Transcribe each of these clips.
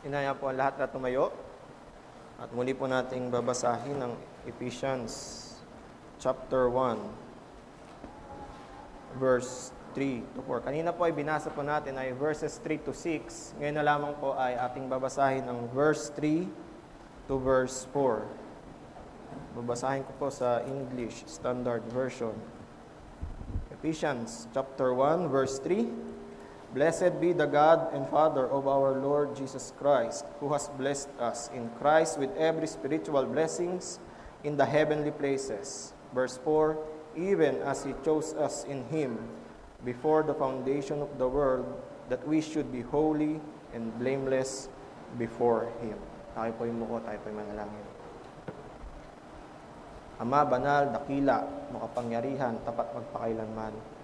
Inaya po ang lahat na tumayo. At muli po nating babasahin ang Ephesians chapter 1, verse 3 to 4. Kanina po ay binasa po natin ay verses 3 to 6. Ngayon na lamang po ay ating babasahin ang verse 3 to verse 4. Babasahin ko po sa English Standard Version. Ephesians chapter 1, verse 3. Blessed be the God and Father of our Lord Jesus Christ, who has blessed us in Christ with every spiritual blessings in the heavenly places. Verse 4, even as He chose us in Him before the foundation of the world, that we should be holy and blameless before Him. Tayo po yung muko, tayo po yung manalangin. Ama, banal, dakila, makapangyarihan, tapat magpakailanman.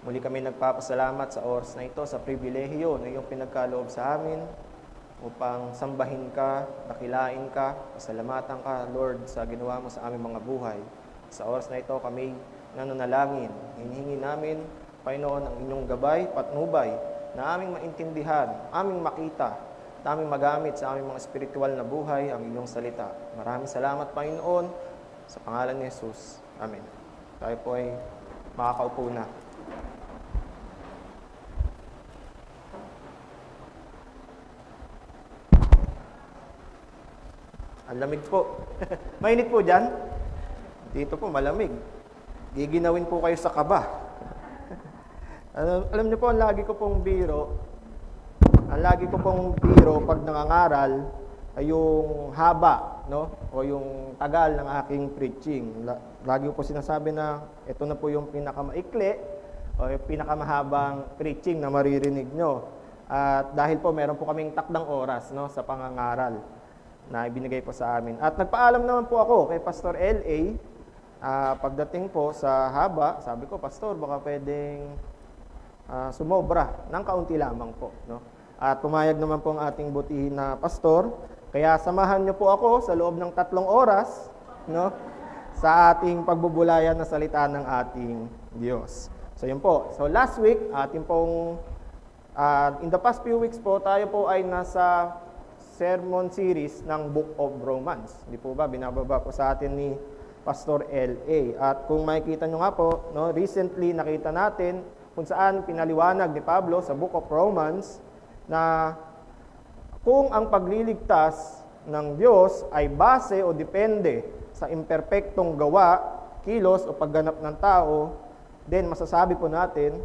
Muli kami nagpapasalamat sa oras na ito, sa pribilehiyo na iyong pinagkaloob sa amin upang sambahin ka, dakilain ka, pasalamatan ka, Lord, sa ginawa mo sa aming mga buhay. Sa oras na ito kami nananalangin. Hinihingi namin, Panginoon, ang inyong gabay, patnubay, na aming maintindihan, aming makita, at aming magamit sa aming mga espiritual na buhay ang inyong salita. Maraming salamat, Panginoon, sa pangalan ni Jesus. Amen. Tayo po ay makakaupo na. Ang lamig po. Mainit po dyan? Dito po, malamig. Giginawin po kayo sa kaba. Alam niyo po, ang lagi ko pong biro pag nangangaral ay yung haba, no? O yung tagal ng aking preaching. Lagi ko po sinasabi na ito na po yung pinakamaikli o yung pinakamahabang preaching na maririnig nyo. At dahil po meron po kaming takdang oras, no, sa pangangaral na ibinigay po sa amin. At nagpaalam naman po ako kay Pastor L.A. Pagdating po sa haba, sabi ko, Pastor, baka pwedeng sumobra ng kaunti lamang po. No? At pumayag naman po ang ating butihin na pastor. Kaya samahan niyo po ako sa loob ng 3 oras, no, sa ating pagbubulayan na salita ng ating Diyos. So yun po. So last week, ating pong, in the past few weeks po, tayo po ay nasa sermon series ng Book of Romans. Hindi po ba? Binababa po sa atin ni Pastor L.A. At kung makikita nyo nga po, no, recently nakita natin kung saan pinaliwanag ni Pablo sa Book of Romans na kung ang pagliligtas ng Diyos ay base o depende sa imperpektong gawa, kilos o pagganap ng tao, then masasabi po natin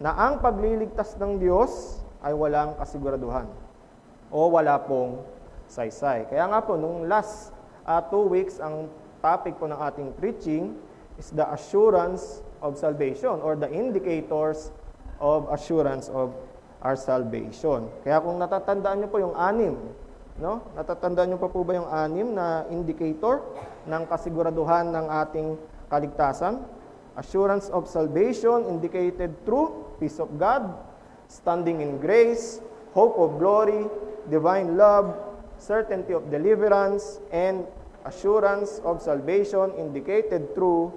na ang pagliligtas ng Diyos ay walang kasiguraduhan o wala pong saysay. Kaya nga po, nung last 2 weeks, ang topic po ng ating preaching is the assurance of salvation or the indicators of assurance of our salvation. Kaya kung natatandaan nyo po yung 6, no? Natatandaan nyo pa po ba yung 6 na indicator ng kasiguraduhan ng ating kaligtasan? Assurance of salvation indicated through peace of God, standing in grace, hope of glory, divine love, certainty of deliverance, and assurance of salvation indicated through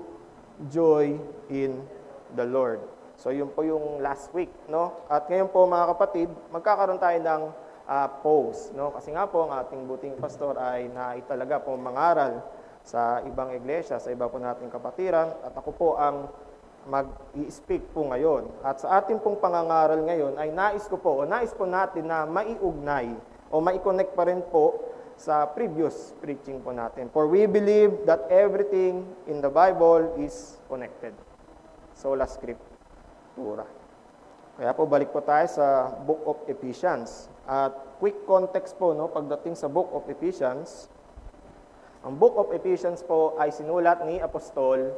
joy in the Lord. So yun po yung last week, no? At ngayon po mga kapatid, magkakaroon tayo ng pause, no? Kasi nga po ang ating buting pastor ay naitalaga po mangaral sa ibang iglesia, sa iba po nating kapatiran, at ako po ang mag-i-speak po ngayon. At sa ating pong pangangaral ngayon ay nais po natin na maiugnay o mai-connect pa rin po sa previous preaching po natin. For we believe that everything in the Bible is connected. Sola Scriptura. Kaya po balik po tayo sa Book of Ephesians. At quick context po, no, pagdating sa Book of Ephesians, ang Book of Ephesians po ay sinulat ni Apostol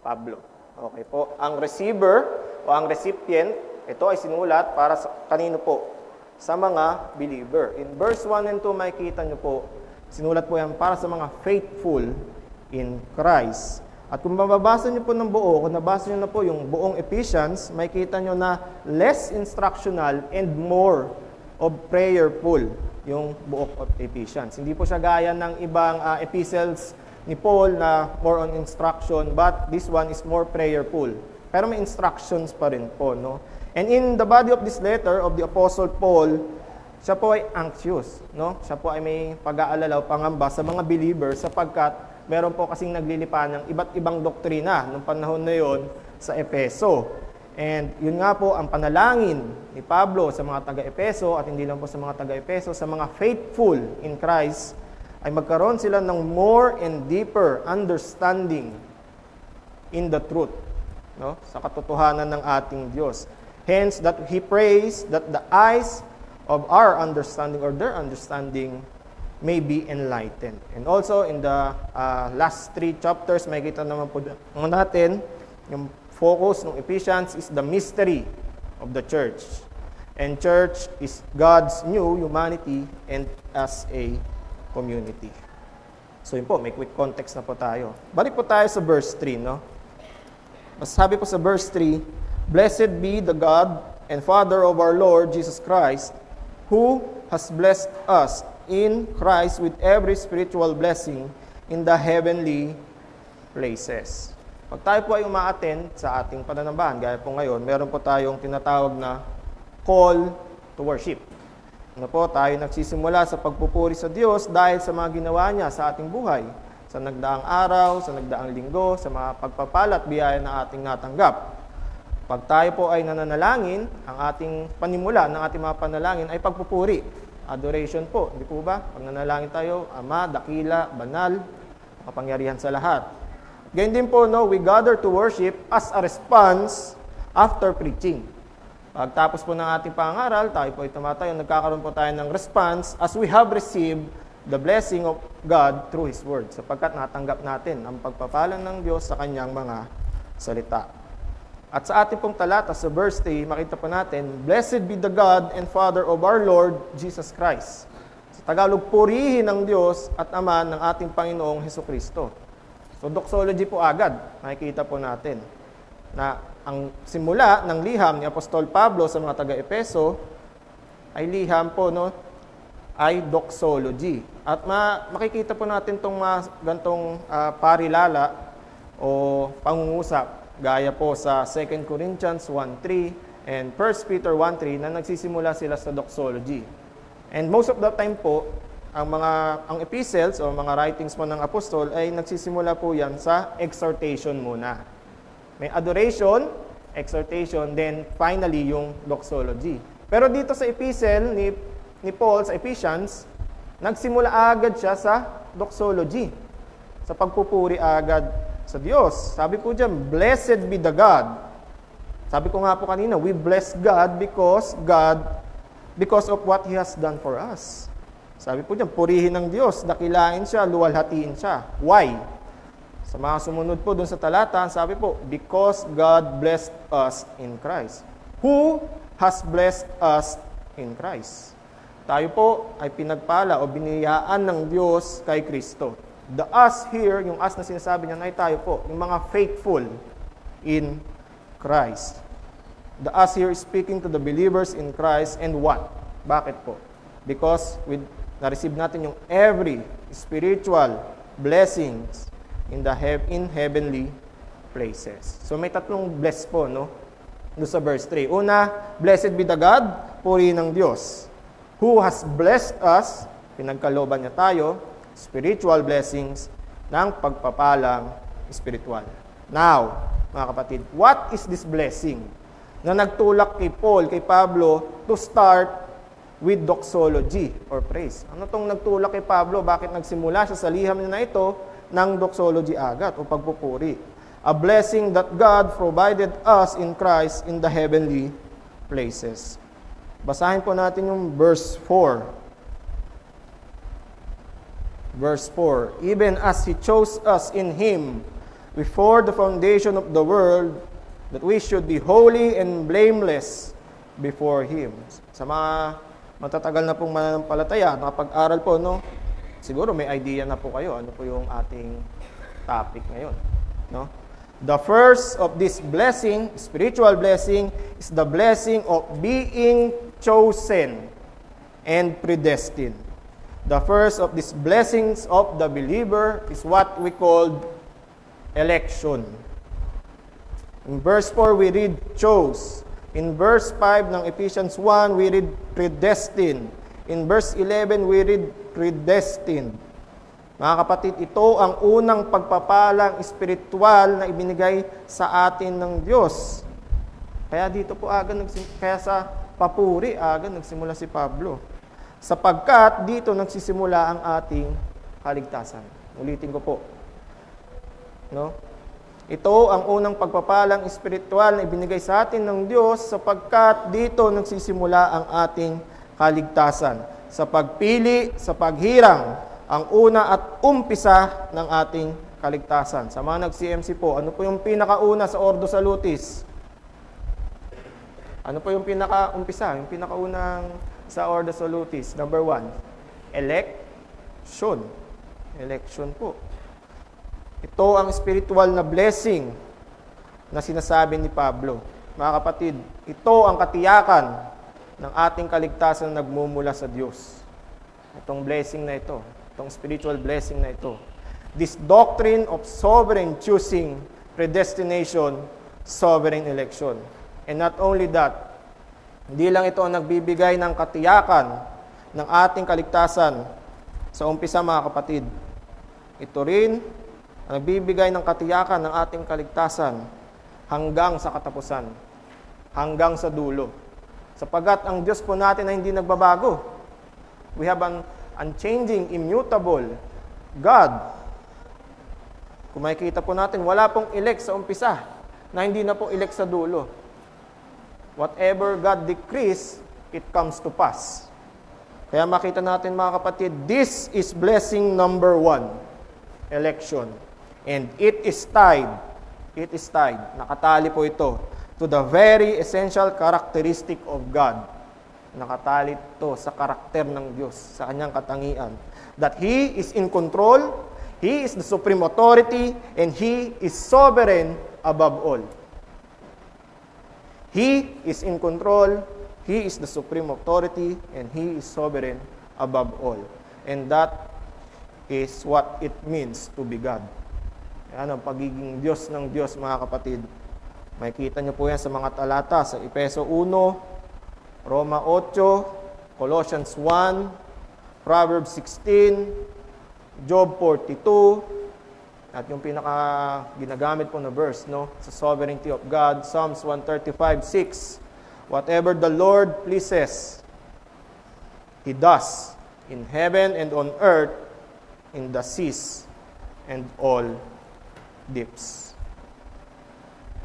Pablo. Okay po. Ang receiver o ang recipient, ito ay sinulat para sa kanino po? Sa mga believer. In verse 1 and 2, makikita nyo po, sinulat po yan para sa mga faithful in Christ. At kung mababasa nyo po ng buo, kung nabasa nyo na po yung buong Ephesians, makikita nyo na less instructional and more of prayerful yung Book of Ephesians. Hindi po siya gaya ng ibang epistles ni Paul na more on instruction, but this one is more prayerful. Pero may instructions pa rin po, no? And in the body of this letter of the Apostle Paul, siya po ay anxious, no? Siya po ay may pag-aalala o pangamba sa mga believers sapagkat meron po kasing naglilipan ng iba't ibang doktrina nung panahon na yon sa Epeso. And yun nga po ang panalangin ni Pablo sa mga taga-Epeso at hindi lang po sa mga taga-Epeso, sa mga faithful in Christ, ay magkaroon sila ng more and deeper understanding in the truth, no? Sa katotohanan ng ating Diyos. Hence, that he prays that the eyes of our understanding or their understanding may be enlightened. And also, in the last 3 chapters, makikita naman po natin, yung focus ng Ephesians is the mystery of the church. And church is God's new humanity and as a community. So yun po, may quick context na po tayo. Balik po tayo sa verse 3, no? Sabi po sa verse 3, "Blessed be the God and Father of our Lord Jesus Christ, who has blessed us in Christ with every spiritual blessing in the heavenly places." Pag tayo po ay umaattend sa ating pananambahan, gaya po ngayon, meron po tayong tinatawag na call to worship. Ano po, tayo nagsisimula sa pagpupuri sa Diyos dahil sa mga ginawa niya sa ating buhay. Sa nagdaang araw, sa nagdaang linggo, sa mga pagpapala at biyaya na ating natanggap. Pag tayo po ay nananalangin, ang ating panimula ng ating mga panalangin ay pagpupuri. Adoration po, hindi po ba? Pag nanalangin tayo, Ama, dakila, banal, kapangyarihan sa lahat. Ganyan din po, no, we gather to worship as a response after preaching. Pagtapos po ng ating pangaral, tayo po ay tumatayo, nagkakaroon po tayo ng response as we have received the blessing of God through His Word, sapagkat natanggap natin ang pagpapalan ng Diyos sa Kanyang mga salita. At sa ating pong talata, sa verse 3, makita po natin, "Blessed be the God and Father of our Lord Jesus Christ." Sa Tagalog, purihin ng Diyos at Ama ng ating Panginoong Hesukristo. So, doxology po agad, makikita po natin na ang simula ng liham ni Apostol Pablo sa mga taga-Epeso ay liham po, no, ay doxology. At makikita po natin itong gantong parilala o pangungusap, gaya po sa 2 Corinthians 1:3 and 1 Peter 1:3 na nagsisimula sila sa doxology. And most of the time po, ang epistles o mga writings mo ng apostol ay nagsisimula po yan sa exhortation muna. May adoration, exhortation, then finally yung doxology. Pero dito sa epistle ni Paul sa Ephesians, nagsimula agad siya sa doxology, sa pagpupuri agad sa Diyos. Sabi po diyan, "Blessed be the God." Sabi ko nga po kanina, we bless God because of what He has done for us. Sabi po diyan, purihin ng Diyos, dakilain siya, luwalhatiin siya. Why? Sa mga sumunod po dun sa talata, sabi po, because God blessed us in Christ. Who has blessed us in Christ? Tayo po ay pinagpala o biniyaan ng Diyos kay Kristo. The us here, yung us na sinasabi niya, ay tayo po, yung mga faithful in Christ. The us here is speaking to the believers in Christ and what? Bakit po? Because na-receive natin yung every spiritual blessings in heavenly places. So may tatlong bless po, no? Doon sa verse 3. Una, blessed be the God, puri ng Diyos, who has blessed us, pinagkalooban niya tayo, spiritual blessings ng pagpapalang spiritual. Now, mga kapatid, what is this blessing na nagtulak kay Paul, kay Pablo, to start with doxology or praise? Ano tong nagtulak kay Pablo? Bakit nagsimula siya sa liham na ito ng doxology agad o pagpupuri? A blessing that God provided us in Christ in the heavenly places. Basahin po natin yung verse 4. Verse 4, "Even as He chose us in Him before the foundation of the world, that we should be holy and blameless before Him." Sa mga matatagal na pong mananampalataya, nakapag-aral po, no? Siguro may idea na po kayo ano po yung ating topic ngayon, no? The first of this blessing, spiritual blessing, is the blessing of being chosen and predestined. The first of these blessings of the believer is what we call election. In verse 4, we read chose. In verse 5 ng Ephesians 1, we read predestined. In verse 11, we read, predestined. Mga kapatid, ito ang unang pagpapalang espiritual na ibinigay sa atin ng Diyos. Kaya dito po kaya sa papuri, nagsimula si Pablo. Sapagkat dito nagsisimula ang ating kaligtasan. Ulitin ko po. No? Ito ang unang pagpapalang espiritual na ibinigay sa atin ng Diyos sapagkat dito nagsisimula ang ating kaligtasan. Sa pagpili, sa paghirang, ang una at umpisa ng ating kaligtasan. Sa mga nag-CMC po, ano po yung pinakauna sa Ordo Salutis? Ano po yung pinakaumpisa? Yung pinakaunang sa Ordo Salutis. Number 1, election. Election po. Ito ang spiritual na blessing na sinasabi ni Pablo. Mga kapatid, ito ang katiyakan ng ating kaligtasan na nagmumula sa Diyos. Itong blessing na ito. Itong spiritual blessing na ito. This doctrine of sovereign choosing, predestination, sovereign election. And not only that, hindi lang ito ang nagbibigay ng katiyakan ng ating kaligtasan sa umpisa, mga kapatid. Ito rin ang nagbibigay ng katiyakan ng ating kaligtasan hanggang sa katapusan, hanggang sa dulo. Sapagat ang Diyos po natin ay hindi nagbabago. We have an unchanging, immutable God. Kung makikita po natin, wala pong elect sa umpisa na hindi na po elect sa dulo. Whatever God decrees, it comes to pass. Kaya makita natin, mga kapatid, this is blessing number 1, election. And it is tied, nakatali po ito, to the very essential characteristic of God. Nakatali ito sa karakter ng Diyos, sa kanyang katangian. That He is in control, He is the supreme authority, and He is sovereign above all. He is in control, He is the supreme authority, and He is sovereign above all. And that is what it means to be God. Yan ang pagiging Diyos ng Diyos, mga kapatid. Makikita niyo po yan sa mga talata sa Efeso 1, Roma 8, Colossians 1, Proverbs 16, Job 42, at yung pinaka ginagamit po na verse, no, sa sovereignty of God, Psalms 135:6. Whatever the Lord pleases, He does in heaven and on earth, in the seas and all deeps.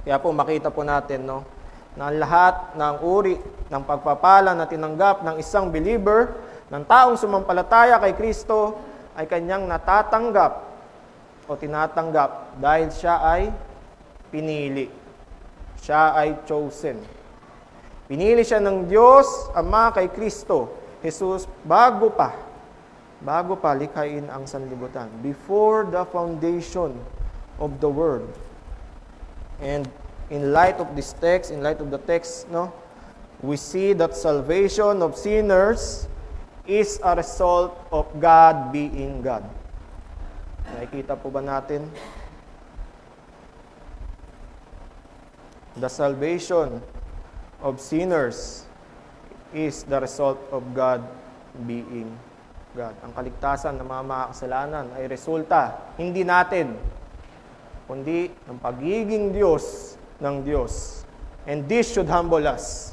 Kaya po makita po natin, no, na lahat ng uri ng pagpapala na tinanggap ng isang believer, ng taong sumampalataya kay Kristo, ay kanyang natatanggap o tinatanggap dahil siya ay pinili. Siya ay chosen. Pinili siya ng Diyos Ama kay Kristo, Jesus, bago pa likhain ang sanlibutan. Before the foundation of the world. And in light of this text, no, we see that salvation of sinners is a result of God being God. Nakikita po ba natin? The salvation of sinners is the result of God being God. Ang kaligtasan ng mga makakasalanan ay resulta, hindi natin, kundi ng pagiging Diyos ng Diyos. And this should humble us.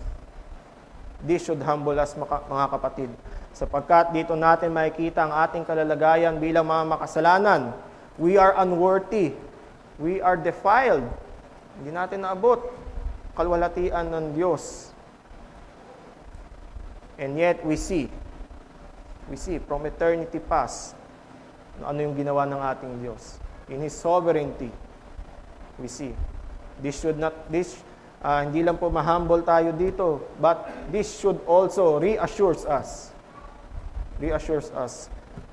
This should humble us, mga kapatid. Sapagkat dito natin makikita ang ating kalalagayan bilang mga makasalanan. We are unworthy. We are defiled. Hindi natin naabot kalwalatian ng Diyos. And yet we see from eternity past ano yung ginawa ng ating Diyos. In His sovereignty, we see. Hindi lang po ma-humble tayo dito, but this should also reassures us.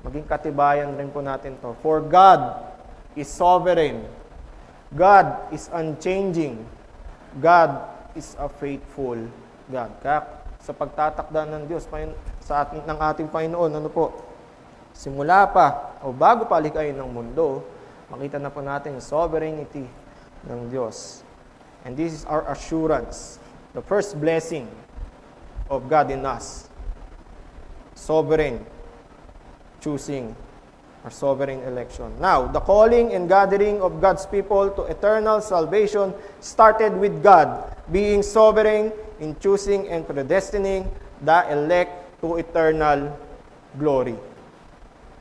Maging katibayan rin po natin to. For God is sovereign. God is unchanging. God is a faithful God. Kaya sa pagtatakda ng Diyos ng ating Panginoon, ano po? Simula pa o bago pa likhain ng mundo, makita na po natin yung sovereignty ng Diyos. And this is our assurance, the first blessing of God in us. sovereign choosing or sovereign election. Now, the calling and gathering of God's people to eternal salvation started with God being sovereign in choosing and predestining the elect to eternal glory.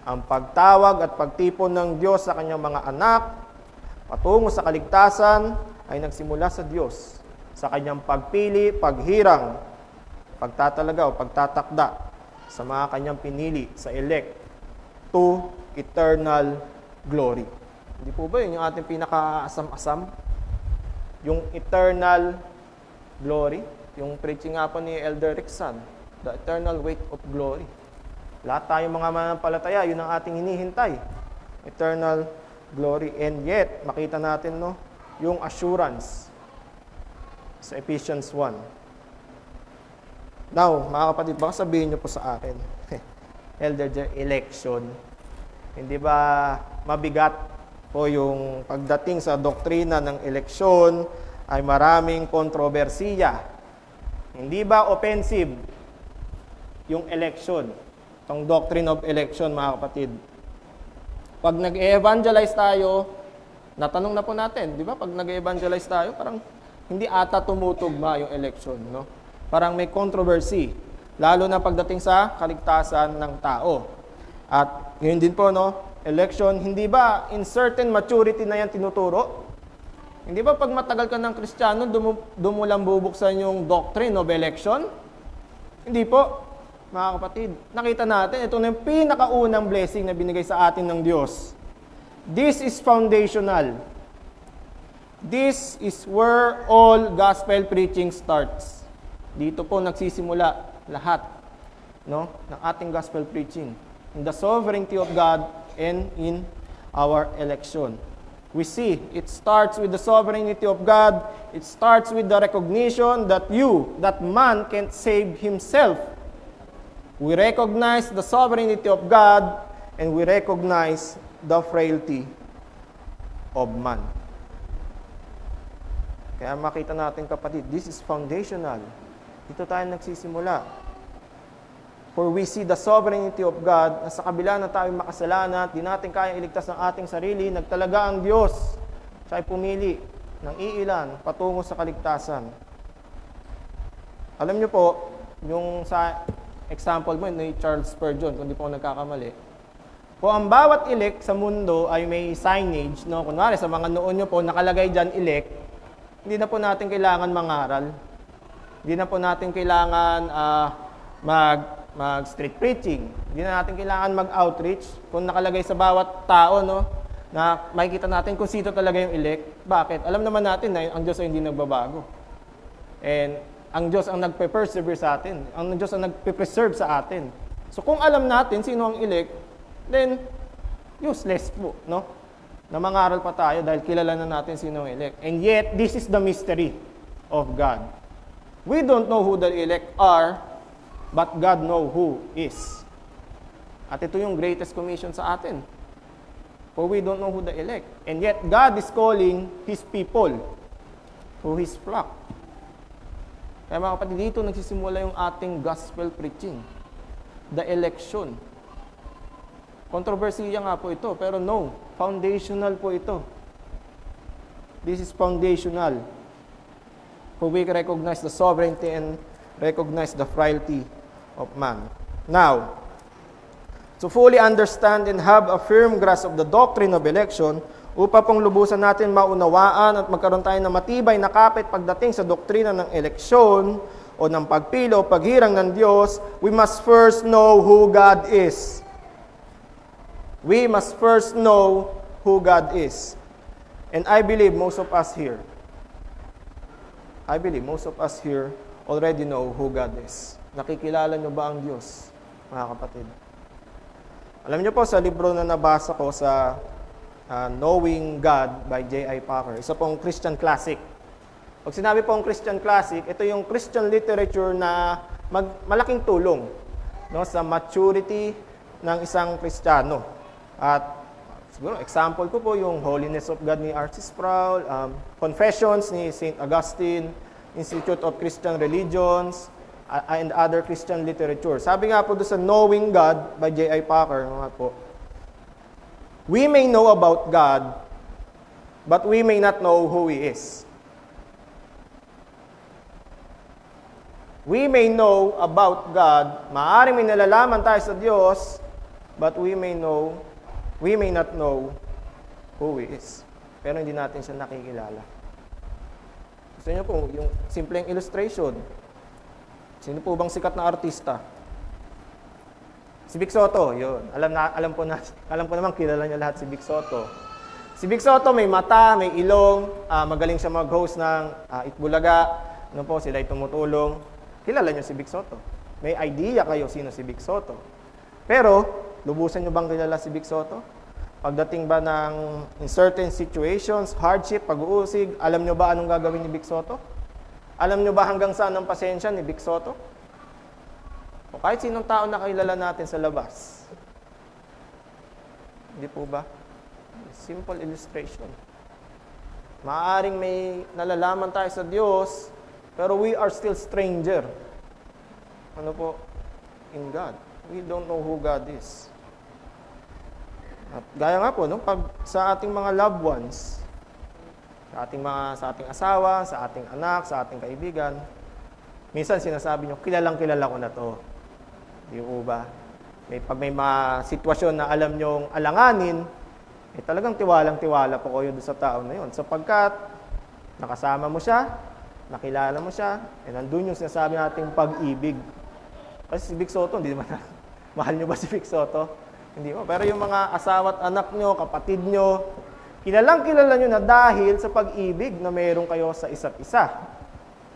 Ang pagtawag at pagtipon ng Diyos sa kanyang mga anak patungo sa kaligtasan ay nagsimula sa Diyos, sa kanyang pagpili, paghirang, pagtatalaga o pagtatakda sa mga kanyang pinili, sa elect to eternal glory. Hindi po ba yun yung ating pinaka-asam-asam? Yung eternal glory? Yung preaching nga po ni Elder Rickson, the eternal weight of glory. Lahat tayong mga mananampalataya, yun ang ating hinihintay. Eternal glory. And yet, makita natin, no, yung assurance sa Ephesians 1. Now, mga kapatid, baka sabihin niyo po sa akin, Elder Jer, election. Hindi ba mabigat po yung pagdating sa doktrina ng eleksyon ay maraming kontrobersiya? Hindi ba offensive yung election? Itong doctrine of election, mga kapatid. Pag nag-evangelize tayo, natanong na po natin, di ba? Pag nag-evangelize tayo, parang hindi ata tumutugma yung election, no? Parang may controversy, lalo na pagdating sa kaligtasan ng tao. At ngayon din po, no, election, hindi ba in certain maturity na yan tinuturo? Hindi ba pag matagal ka ng Kristiyano, doon mo lang bubuksan yung doctrine of election? Hindi po, mga kapatid. Nakita natin, ito na yung pinakaunang blessing na binigay sa atin ng Diyos. This is foundational. This is where all gospel preaching starts. Dito po nagsisimula lahat, no, ng ating gospel preaching. In the sovereignty of God and in our election. We see, it starts with the sovereignty of God. It starts with the recognition that man can't save himself. We recognize the sovereignty of God and we recognize the frailty of man. Kaya makita natin, kapatid, this is foundational. Dito tayo nagsisimula. For we see the sovereignty of God na sa kabila na tayo makasalanan, di natin kayang iligtas ng ating sarili, nagtalaga ang Diyos. Siya ay pumili ng iilan patungo sa kaligtasan. Alam niyo po, yung sa example mo ni Charles Spurgeon, kung di po ako nagkakamali, po ang bawat elect sa mundo ay may signage, no? Kunwari sa mga noon nyo po, nakalagay dyan elect, hindi na po natin kailangan mangaral. Hindi na po natin kailangan mag-street preaching. Hindi na natin kailangan mag-outreach. Kung nakalagay sa bawat tao, no, na makikita natin kung sino talaga yung elect. Bakit? Alam naman natin na ang Diyos ay hindi nagbabago. And ang Diyos ang nagpe-persevere sa atin. Ang Diyos ang nagpe-preserve sa atin. So kung alam natin sino ang elect, then useless po, no? Na mangaral pa tayo dahil kilala na natin sino ang elect. And yet, this is the mystery of God. We don't know who the elect are, but God knows who is. At ito yung greatest commission sa atin. For we don't know who the elect. And yet, God is calling His people to His flock. Kaya mga kapatid, dito nagsisimula yung ating gospel preaching. The election. Kontrobersiya nga po ito, pero no, foundational po ito. This is foundational. For we recognize the sovereignty and recognize the frailty of man. Now, to fully understand and have a firm grasp of the doctrine of election, upang pong lubusan natin maunawaan at magkaroon tayo ng matibay na kapit pagdating sa doktrina ng eleksyon o ng pagpili o paghirang ng Diyos, we must first know who God is. We must first know who God is. And I believe most of us here already know who God is. Nakikilala nyo ba ang Diyos, mga kapatid? Alam nyo po, sa libro na nabasa ko sa Knowing God by J.I. Packer, isa pong Christian classic. Pag sinabi pong Christian classic, ito yung Christian literature na malaking tulong, no, sa maturity ng isang Kristiyano. At siguro, example ko po yung Holiness of God ni R.C. Sproul, Confessions ni St. Augustine, Institute of Christian Religions, and other Christian literature. Sabi nga po doon sa Knowing God by J.I. Packer, nga po, we may know about God, but we may not know who He is. We may know about God, maaaring may nalalaman tayo sa Diyos, but we may not know who He is. Pero hindi natin siya nakikilala. Gusto niyo po, yung simpleng illustration. Sino po bang sikat na artista? Si Vic Soto, yun. Alam po naman, kilala niyo lahat si Vic Soto. Si Vic Soto may mata, may ilong, magaling siya mag-host ng Itbulaga. Ano po, sila'y tumutulong. Kilala niyo si Vic Soto. May idea kayo sino si Vic Soto. Pero, lubusan niyo bang kilala si Vic Soto? Pagdating ba ng in certain situations, hardship, pag-uusig, alam niyo ba anong gagawin ni Vic Soto? Alam niyo ba hanggang saan ang pasensya ni Vic Soto? O kahit sinong tao na kilala natin sa labas. Hindi po ba? Simple illustration. Maaaring may nalalaman tayo sa Diyos, pero we are still stranger. Ano po? In God. We don't know who God is. At gaya nga po, no, pag sa ating mga loved ones, sa ating asawa, sa ating anak, sa ating kaibigan, minsan sinasabi nyo, kilalang-kilala ko na to. Di po ba? Pag may mga sitwasyon na alam nyong alanganin, talagang tiwalang-tiwala po kayo doon sa tao na yun. Sapagkat nakasama mo siya, nakilala mo siya, nandun yung sinasabi nating pag-ibig. Kasi si Vic Soto, hindi naman mahal nyo ba si Vic Soto? Hindi mo. Pero yung mga asawa at anak nyo, kapatid nyo, kilalang-kilala nyo na dahil sa pag-ibig na mayroon kayo sa isa't isa.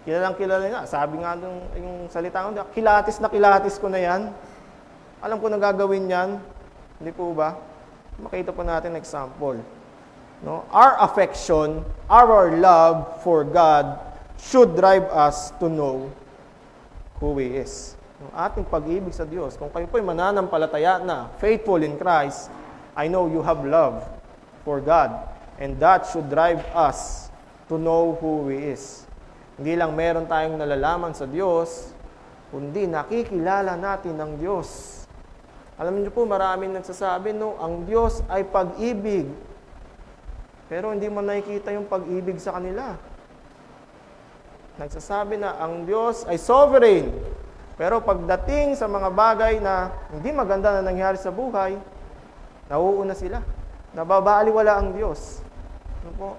Kilalang-kilala nyo. Sabi nga yung salita ko, kilatis ko na yan. Alam ko na gagawin yan. Hindi po ba? Makita po natin example. No? Our affection, our love for God should drive us to know who He is. Yung ating pag-ibig sa Diyos. Kung kayo po'y mananampalataya na, faithful in Christ, I know you have love for God. And that should drive us to know who He is. Hindi lang meron tayong nalalaman sa Diyos, kundi nakikilala natin ang Diyos. Alam niyo po, maraming nagsasabi, no, ang Diyos ay pag-ibig. Pero hindi mo nakikita yung pag-ibig sa kanila. Nagsasabi na ang Diyos ay sovereign. Pero pagdating sa mga bagay na hindi maganda na nangyari sa buhay, nauuna sila. Nababaliwala ang Diyos. Ano po?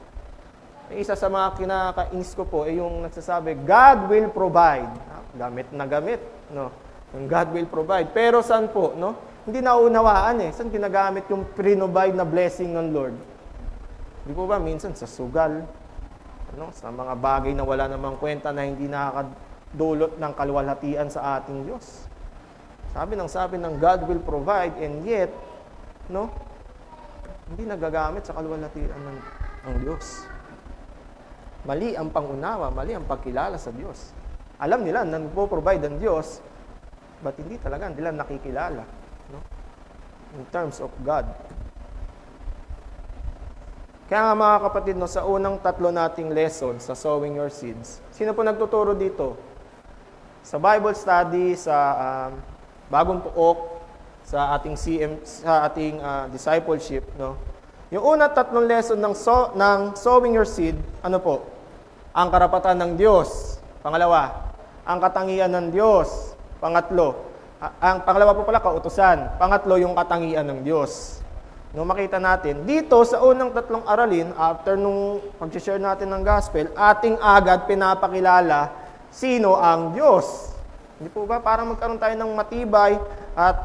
Isa sa mga kinakainis ko po ay yung nagsasabi, God will provide. Gamit na gamit. No? Yung God will provide. Pero saan po? No? Hindi naunawaan eh. Saan ginagamit yung pre-provide na blessing ng Lord? Di po ba? Minsan sa sugal. Ano? Sa mga bagay na wala namang kwenta na hindi nakakadulot ng kaluwalhatian sa ating Diyos. Sabi ng God will provide, and yet, no? Hindi nagagamit sa kaluwalhatian ng Diyos. Mali ang pangunawa, mali ang pagkilala sa Diyos. Alam nila na nagpo-provide ang Diyos, but hindi talaga nila nakikilala, no? In terms of God. Kaya nga mga kapatid, no, sa unang tatlo nating lesson sa Sowing Your Seeds, sino po nagtuturo dito? Sa Bible study, sa Bagong Puok, sa ating discipleship, no? Yung unang tatlong lesson ng Sowing Your Seed, ano po? Ang karapatan ng Diyos. Pangalawa, ang katangian ng Diyos. Pangatlo, ang pangalawa po pala, kautusan. Pangatlo, yung katangian ng Diyos. No, makita natin, dito sa unang tatlong aralin, after nung pag-share natin ng gospel, ating agad pinapakilala sino ang Diyos. Hindi po ba? Para magkaroon tayo ng matibay at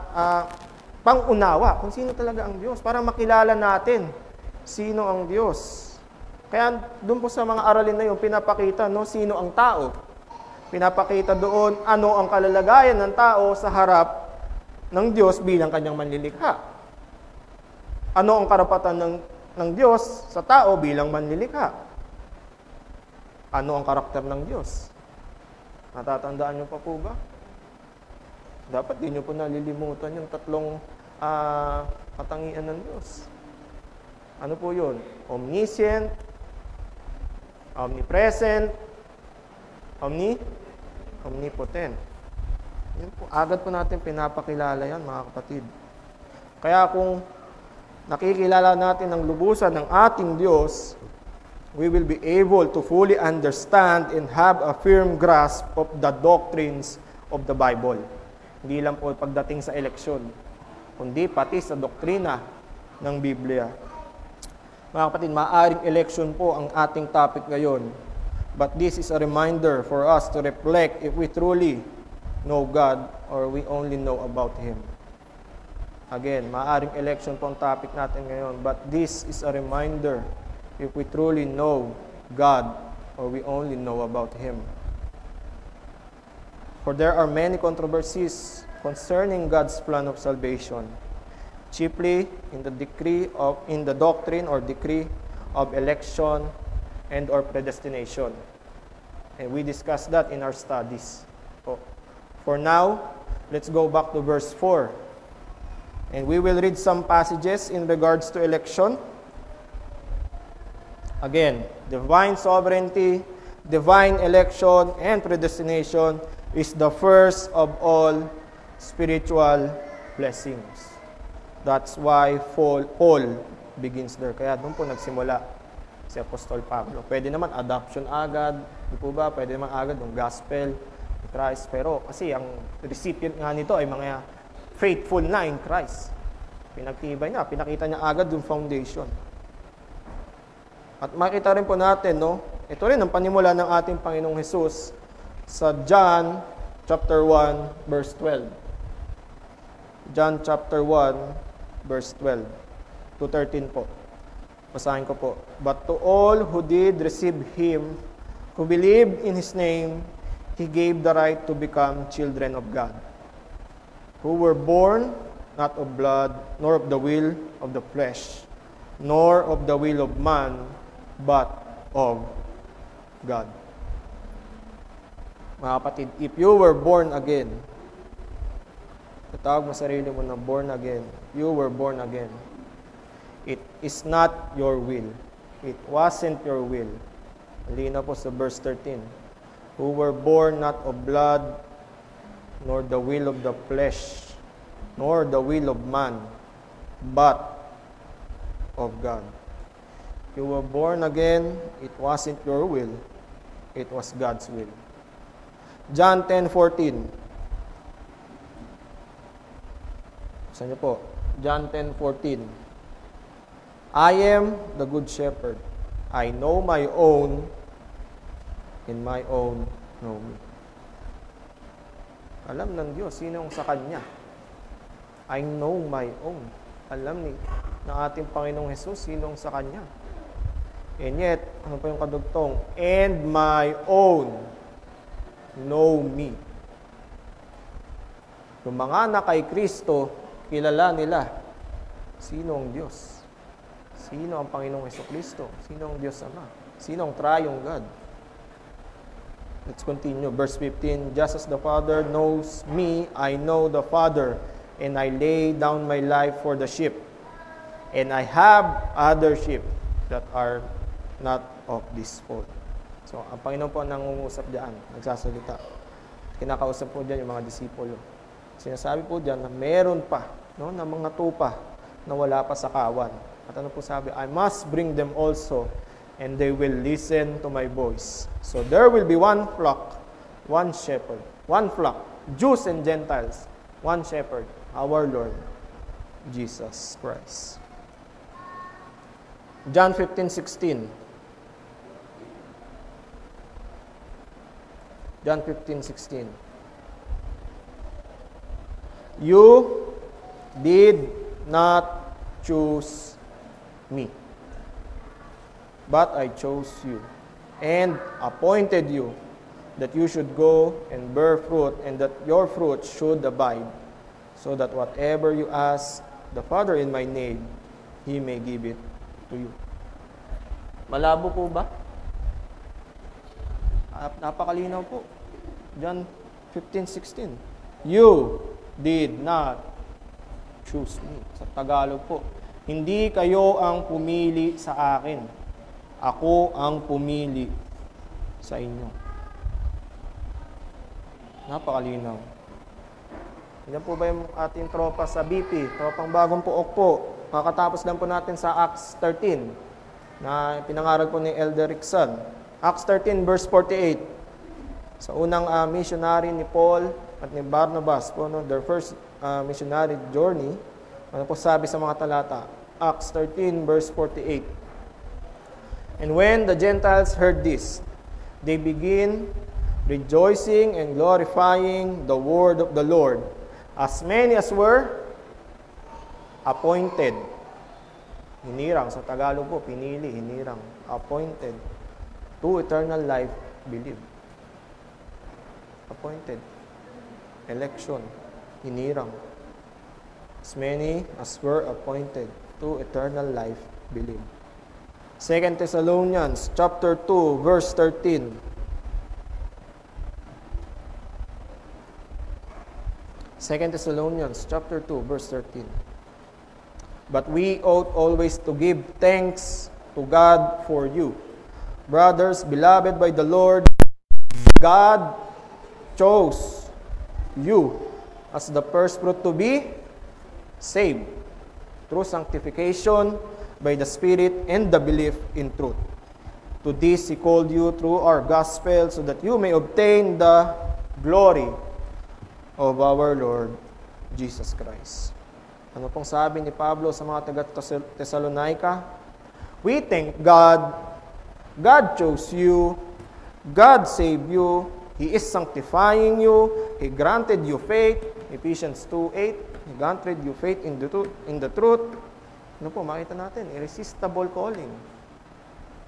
pangunawa kung sino talaga ang Diyos. Para makilala natin sino ang Diyos. Kaya doon po sa mga aralin na yun, pinapakita, no, sino ang tao. Pinapakita doon ano ang kalalagayan ng tao sa harap ng Diyos bilang kanyang manlilikha. Ano ang karapatan ng Diyos sa tao bilang manlilikha? Ano ang karakter ng Diyos? Natatandaan niyo pa po ba? Dapat di niyo po nalilimutan yung tatlong katangian ng Diyos. Ano po yun? Omniscient, omnipresent, omnipotent. Yun po, agad po natin pinapakilala yan, mga kapatid. Kaya kung nakikilala natin ang lubusan ng ating Diyos, we will be able to fully understand and have a firm grasp of the doctrines of the Bible. Hindi lang po pagdating sa eleksyon, kundi pati sa doktrina ng Biblia. Mga kapatid, maaaring election po ang ating topic ngayon. But this is a reminder for us to reflect if we truly know God or we only know about Him. Again, maaaring election po ang topic natin ngayon. But this is a reminder if we truly know God or we only know about Him. For there are many controversies concerning God's plan of salvation, chiefly in the doctrine or decree of election and or predestination. And we discussed that in our studies. For now, let's go back to verse 4. And we will read some passages in regards to election. Again, divine sovereignty, divine election, and predestination is the first of all spiritual blessings. That's why Paul begins there. Kaya doon po nagsimula si Apostol Pablo. Pwede naman adoption agad, di po ba? Pwede naman agad yung gospel ni Christ. Pero kasi ang recipient nga nito ay mga faithful na in Christ. Pinagtibay na, pinakita niya agad yung foundation. At makita rin po natin, no? Ito rin ang panimula ng ating Panginoong Hesus sa John chapter 1 verse 12. John chapter 1 verse 12 to 13 po. Basahin ko po. But to all who did receive Him, who believed in His name, He gave the right to become children of God, who were born not of blood, nor of the will of the flesh, nor of the will of man, but of God. Mga kapatid, if you were born again, tatawag mo sarili mo na born again, you were born again. It is not your will. It wasn't your will. Halina po sa verse 13. Who were born not of blood, nor the will of the flesh, nor the will of man, but of God. You were born again, it wasn't your will, it was God's will. John 10:14. Saan niyo po? John 10:14. I am the good shepherd. I know my own, and my own know me. Alam ng Diyos, sinong sa Kanya. I know my own. Alam ng ating Panginoong Hesus, sinong sa Kanya. And yet, ano pa yung kadugtong? And my own know me. Yung mga anak kay Kristo, kilala nila sino ang Diyos. Sino ang Panginoong Hesukristo? Sino ang Diyos Ama? Sino ang Triune God? Let's continue. Verse 15, just as the Father knows me, I know the Father, and I lay down my life for the sheep. And I have other sheep that are not of this fold. So, ang Panginoon po ang nangungusap diyan, nagsasalita. Kinakausap po diyan yung mga disipulo. Sinasabi po diyan na meron pa, no, na mga tupa na wala pa sa kawan. At ano po sabi? I must bring them also, and they will listen to my voice. So there will be one flock, one shepherd, one flock, Jews and Gentiles, one shepherd, our Lord, Jesus Christ. John 15:16. John 15:16. You did not choose me, but I chose you and appointed you that you should go and bear fruit, and that your fruit should abide, so that whatever you ask the Father in my name, He may give it to you. Malabo po ba? Napakalinaw po. John 15:16. You did not choose me. Sa Tagalog po, hindi kayo ang pumili sa akin. Ako ang pumili sa inyo. Napakalinaw. Yan po ba yung ating tropa sa BP? Tropang Bagong Puok po. Kakatapos lang po natin sa Acts 13 na pinangaral po ni Elder Rickson. Acts 13 verse 48. Sa unang missionary ni Paul at ni Barnabas po, no, their first missionary journey, ano po sabi sa mga talata? Acts 13 verse 48. And when the Gentiles heard this, they begin rejoicing and glorifying the word of the Lord, as many as were appointed. Hinirang, sa Tagalog po, pinili, hinirang, appointed to eternal life, believe. Appointed. Election, hinirang. As many as were appointed to eternal life, believe. 2 Thessalonians chapter 2, verse 13. 2 Thessalonians chapter 2, verse 13. But we ought always to give thanks to God for you, brothers, beloved by the Lord. God chose you as the first fruit to be saved through sanctification by the Spirit and the belief in truth. To this He called you through our gospel, so that you may obtain the glory of our Lord Jesus Christ. Ano pong sabi ni Pablo sa mga taga-Thessalonica? We thank God. God chose you. God saved you. He is sanctifying you. He granted you faith. Ephesians 2:8. He granted you faith in the truth. Ano po, makita natin, irresistible calling.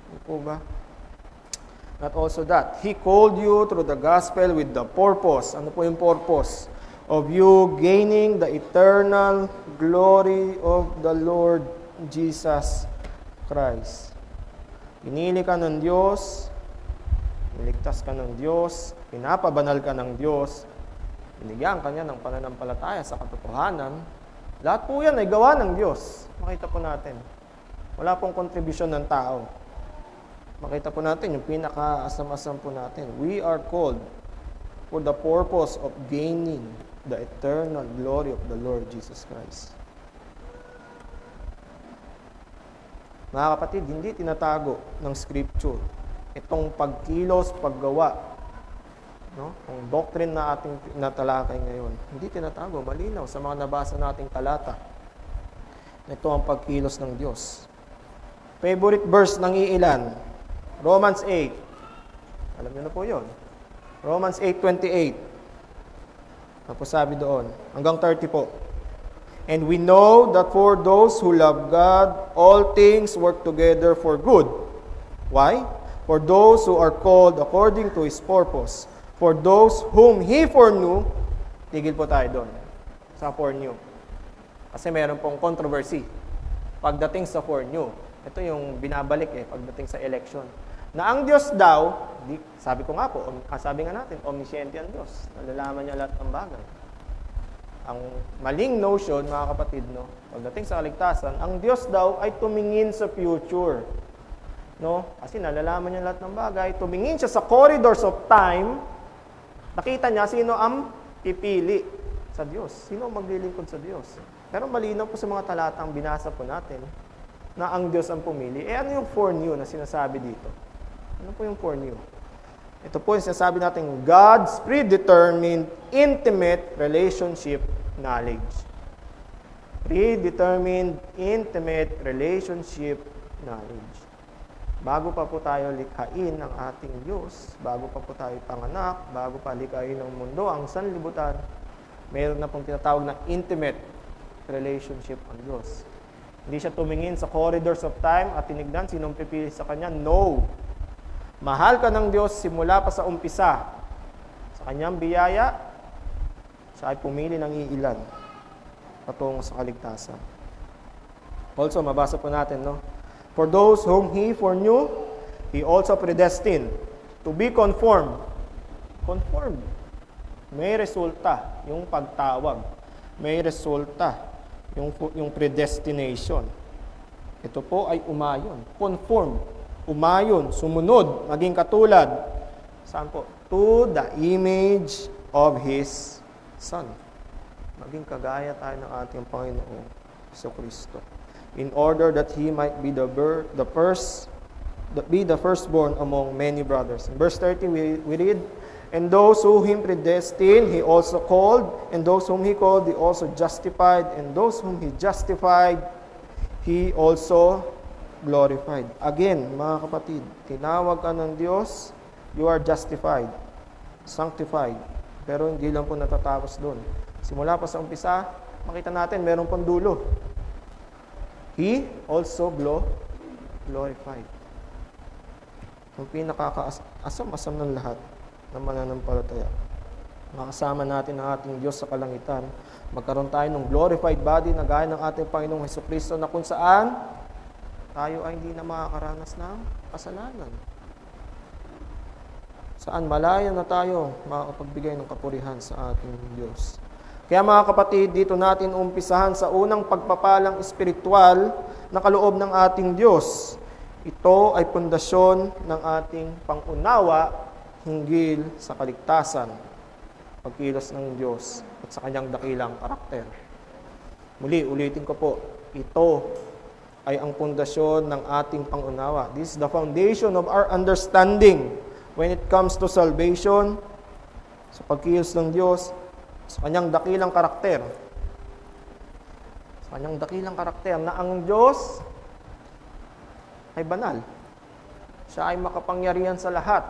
Ano po ba? Not also that, He called you through the gospel with the purpose. Ano po yung purpose? Of you gaining the eternal glory of the Lord Jesus Christ. Pinili ka ng Diyos, niligtas ka ng Diyos, pinapabanal ka ng Diyos, binigyan ka niya ng pananampalataya sa katotohanan. Lahat po yan ay gawa ng Diyos. Makita po natin. Wala pong kontribusyon ng tao. Makita po natin yung pinaka-asam-asam po natin. We are called for the purpose of gaining the eternal glory of the Lord Jesus Christ. Mga kapatid, hindi tinatago ng Scripture itong pagkilos, paggawa, no? Ang doctrine na ating natalakay ngayon, hindi tinatago, malinaw sa mga nabasa nating talata. Ito ang pagkilos ng Diyos. Favorite verse ng iilan, Romans 8. Alam niyo na po yun. Romans 8:28. Ano po sabi doon? Hanggang 30 po. And we know that for those who love God, all things work together for good. Why? For those who are called according to His purpose. For those whom He foreknew, tigil po tayo doon. Sa foreknew. Kasi meron pong controversy. Pagdating sa foreknew, ito yung binabalik pagdating sa election. Na ang Diyos daw, sabi ko nga po, sabi nga natin, omnisciente ang Diyos. Nalalaman niya lahat ng bagay. Ang maling notion, mga kapatid, no, pagdating sa kaligtasan, ang Diyos daw ay tumingin sa future. No? Kasi nalalaman niya lahat ng bagay. Tumingin siya sa corridors of time. Nakita niya sino ang pipili sa Diyos. Sino ang maglilingkod sa Diyos. Pero malinaw po sa mga talatang binasa po natin na ang Diyos ang pumili. Ano yung foreknew na sinasabi dito? Ano po yung foreknew? Ito po yung sinasabi natin, God's predetermined, intimate relationship knowledge. Predetermined, intimate relationship knowledge. Bago pa po tayo likhain ng ating Diyos, bago pa po tayo panganak, bago pa likhain ng mundo, ang sanlibutan, mayroon na pong tinatawag na intimate relationship ang Diyos. Hindi siya tumingin sa corridors of time at tinignan sinong pipili sa Kanya. No! Mahal ka ng Diyos simula pa sa umpisa. Sa Kanyang biyaya, siya ay pumili ng iilan patungo sa kaligtasan. Also, mabasa po natin, no? For those whom He foreknew, He also predestined to be conformed. Conformed. May resulta yung pagtawag. May resulta yung predestination. Ito po ay umayon. Conform. Umayon, sumunod, maging katulad. Saan po? To the image of His Son. maging kagaya tayo ng ating Panginoong Jesucristo. In order that He might be the firstborn among many brothers. In verse 30, we read, and those whom He predestined, He also called, and those whom He called, He also justified, and those whom He justified, He also glorified. Again, mga kapatid, tinawag ka ng Diyos, you are justified, sanctified. Pero hindi lang po natatapos doon. Simula pa sa umpisa, makita natin, meron pang dulo. He also glorified. Ang pinakakaasam-asam ng lahat ng mananampalataya. Makasama natin ang ating Diyos sa kalangitan. Magkaroon tayo ng glorified body na gaya ng ating Panginoong Jesucristo na kung saan tayo ay hindi na makakaranas ng kasalanan. Saan malaya na tayo makakapagbigay ng kapurihan sa ating Diyos. Kaya mga kapatid, dito natin umpisahan sa unang pagpapalang espiritual na kaloob ng ating Diyos. Ito ay pundasyon ng ating pangunawa hinggil sa kaligtasan, pagkilos ng Diyos at sa kanyang dakilang karakter. Muli, ulitin ko po, ito ay ang pundasyon ng ating pangunawa. This is the foundation of our understanding when it comes to salvation, sa pagkilos ng Diyos, sa kanyang dakilang karakter. Sa kanyang dakilang karakter na ang Diyos ay banal. Siya ay makapangyarihan sa lahat.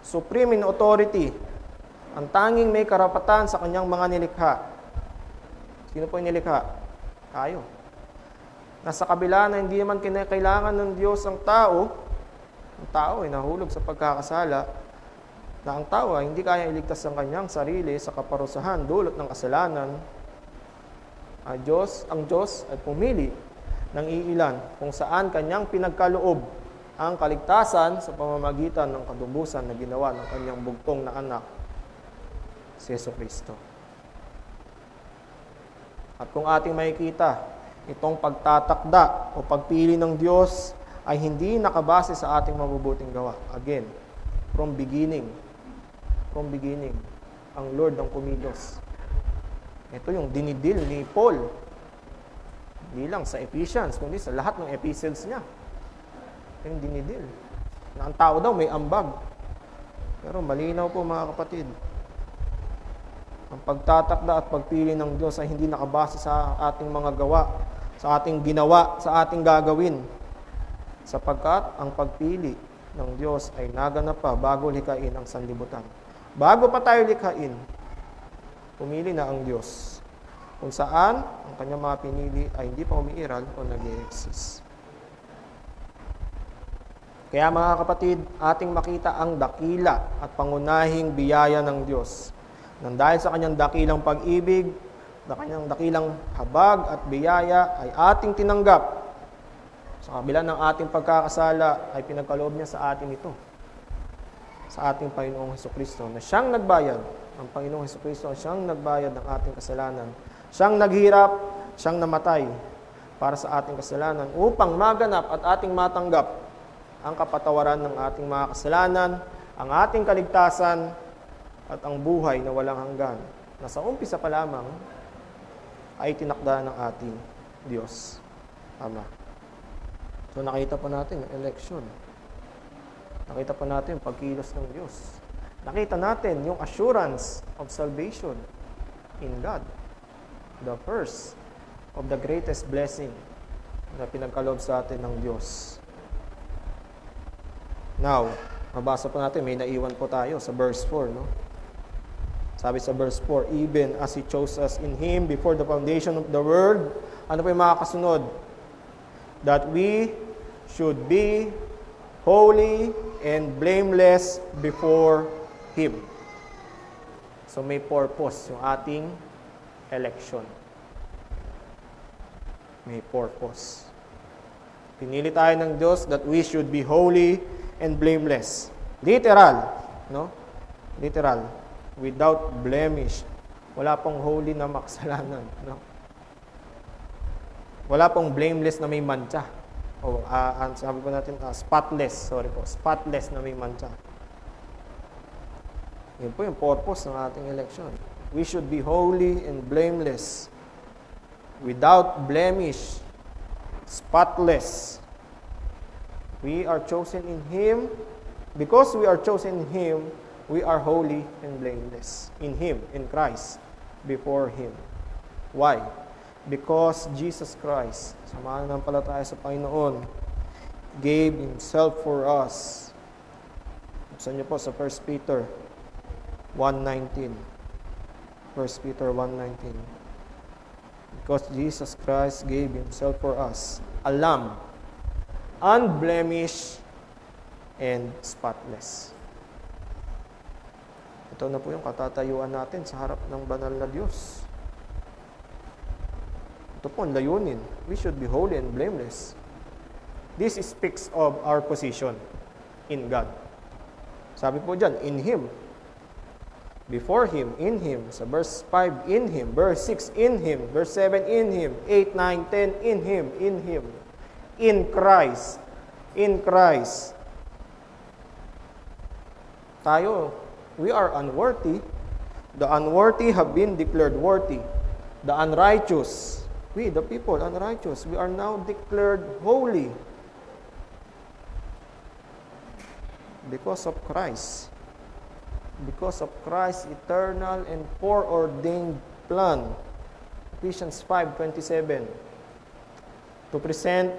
Supreme in authority. Ang tanging may karapatan sa kanyang mga nilikha. Sino po yung nilikha? Tayo. Nasa kabila na hindi naman kinakailangan ng Diyos ang tao ay nahulog sa pagkakasala, na ang tao ay hindi kaya iligtas ang kanyang sarili sa kaparusahan dulot ng kasalanan. Ang Diyos ay pumili ng iilan kung saan kanyang pinagkaloob ang kaligtasan sa pamamagitan ng katubusan na ginawa ng kanyang bugtong na anak, si Jesucristo. At kung ating makikita, itong pagtatakda o pagpili ng Diyos ay hindi nakabase sa ating mabubuting gawa. Again, from beginning, ang Lord ang kumilos. Ito yung dinidil ni Paul. Hindi lang sa Ephesians, kundi sa lahat ng epistles niya. Yung dinidil. Na ang tao daw may ambag. Pero malinaw po mga kapatid. Ang pagtatakda at pagpili ng Diyos ay hindi nakabase sa ating mga gawa, sa ating ginawa, sa ating gagawin. Sapagkat ang pagpili ng Diyos ay naganap pa bago likhain ang sanlibutan. Bago pa tayo likhain, pumili na ang Diyos. Kung saan ang kanyang mga pinili ay hindi pa umiiral o nag-i-exist. Kaya mga kapatid, ating makita ang dakila at pangunahing biyaya ng Diyos. Nang dahil sa kanyang dakilang pag-ibig, sa kanyang dakilang habag at biyaya ay ating tinanggap. Sa kabila ng ating pagkakasala ay pinagkaloob niya sa atin ito. Sa ating Panginoong Jesucristo na siyang nagbayad. Ang Panginoong Jesucristo siyang nagbayad ng ating kasalanan. Siyang naghirap, siyang namatay para sa ating kasalanan upang maganap at ating matanggap ang kapatawaran ng ating mga kasalanan, ang ating kaligtasan, at ang buhay na walang hanggan, na sa umpisa pa lamang ay tinakda ng ating Diyos Ama. So nakita po natin ang election. Nakita po natin yung pagkilos ng Diyos. Nakita natin yung assurance of salvation in God. The first of the greatest blessing na pinagkaloob sa atin ng Diyos. Now, mabasa po natin, may naiwan po tayo sa verse 4, no? Sabi sa verse 4, even as He chose us in Him before the foundation of the world, ano po yung mga kasunod? That we should be holy and blameless before Him. So may purpose yung ating election. May purpose. Pinili tayo ng Diyos that we should be holy and blameless. Literal, no? Literal. Without blemish. Wala pong holy na makasalanan, no? Wala pong blameless na may mancha. O sabi po natin, spotless na may mancha. Yun po yung purpose ng ating election. We should be holy and blameless, without blemish, spotless. We are chosen in Him. Because we are chosen in Him, we are holy and blameless. In Him, in Christ, before Him. Why? Because Jesus Christ, samahan ng palataya sa Panginoon, gave Himself for us. Buksan niyo po sa 1 Peter 1:19. 1 Peter 1:19. Because Jesus Christ gave Himself for us, a lamb, unblemished and spotless. Ito na po yung katatayuan natin sa harap ng banal na Diyos. Ito po ang layunin. We should be holy and blameless. This speaks of our position in God. Sabi po dyan, in Him. Before Him, in Him. Sa verse 5, in Him. Verse 6, in Him. Verse 7, in Him. 8, 9, 10, in Him. In Him. In Christ. In Christ. Tayo, we are unworthy. The unworthy have been declared worthy. The unrighteous, we, the people, unrighteous, we are now declared holy. Because of Christ. Because of Christ's eternal and foreordained plan. Ephesians 5:27. To present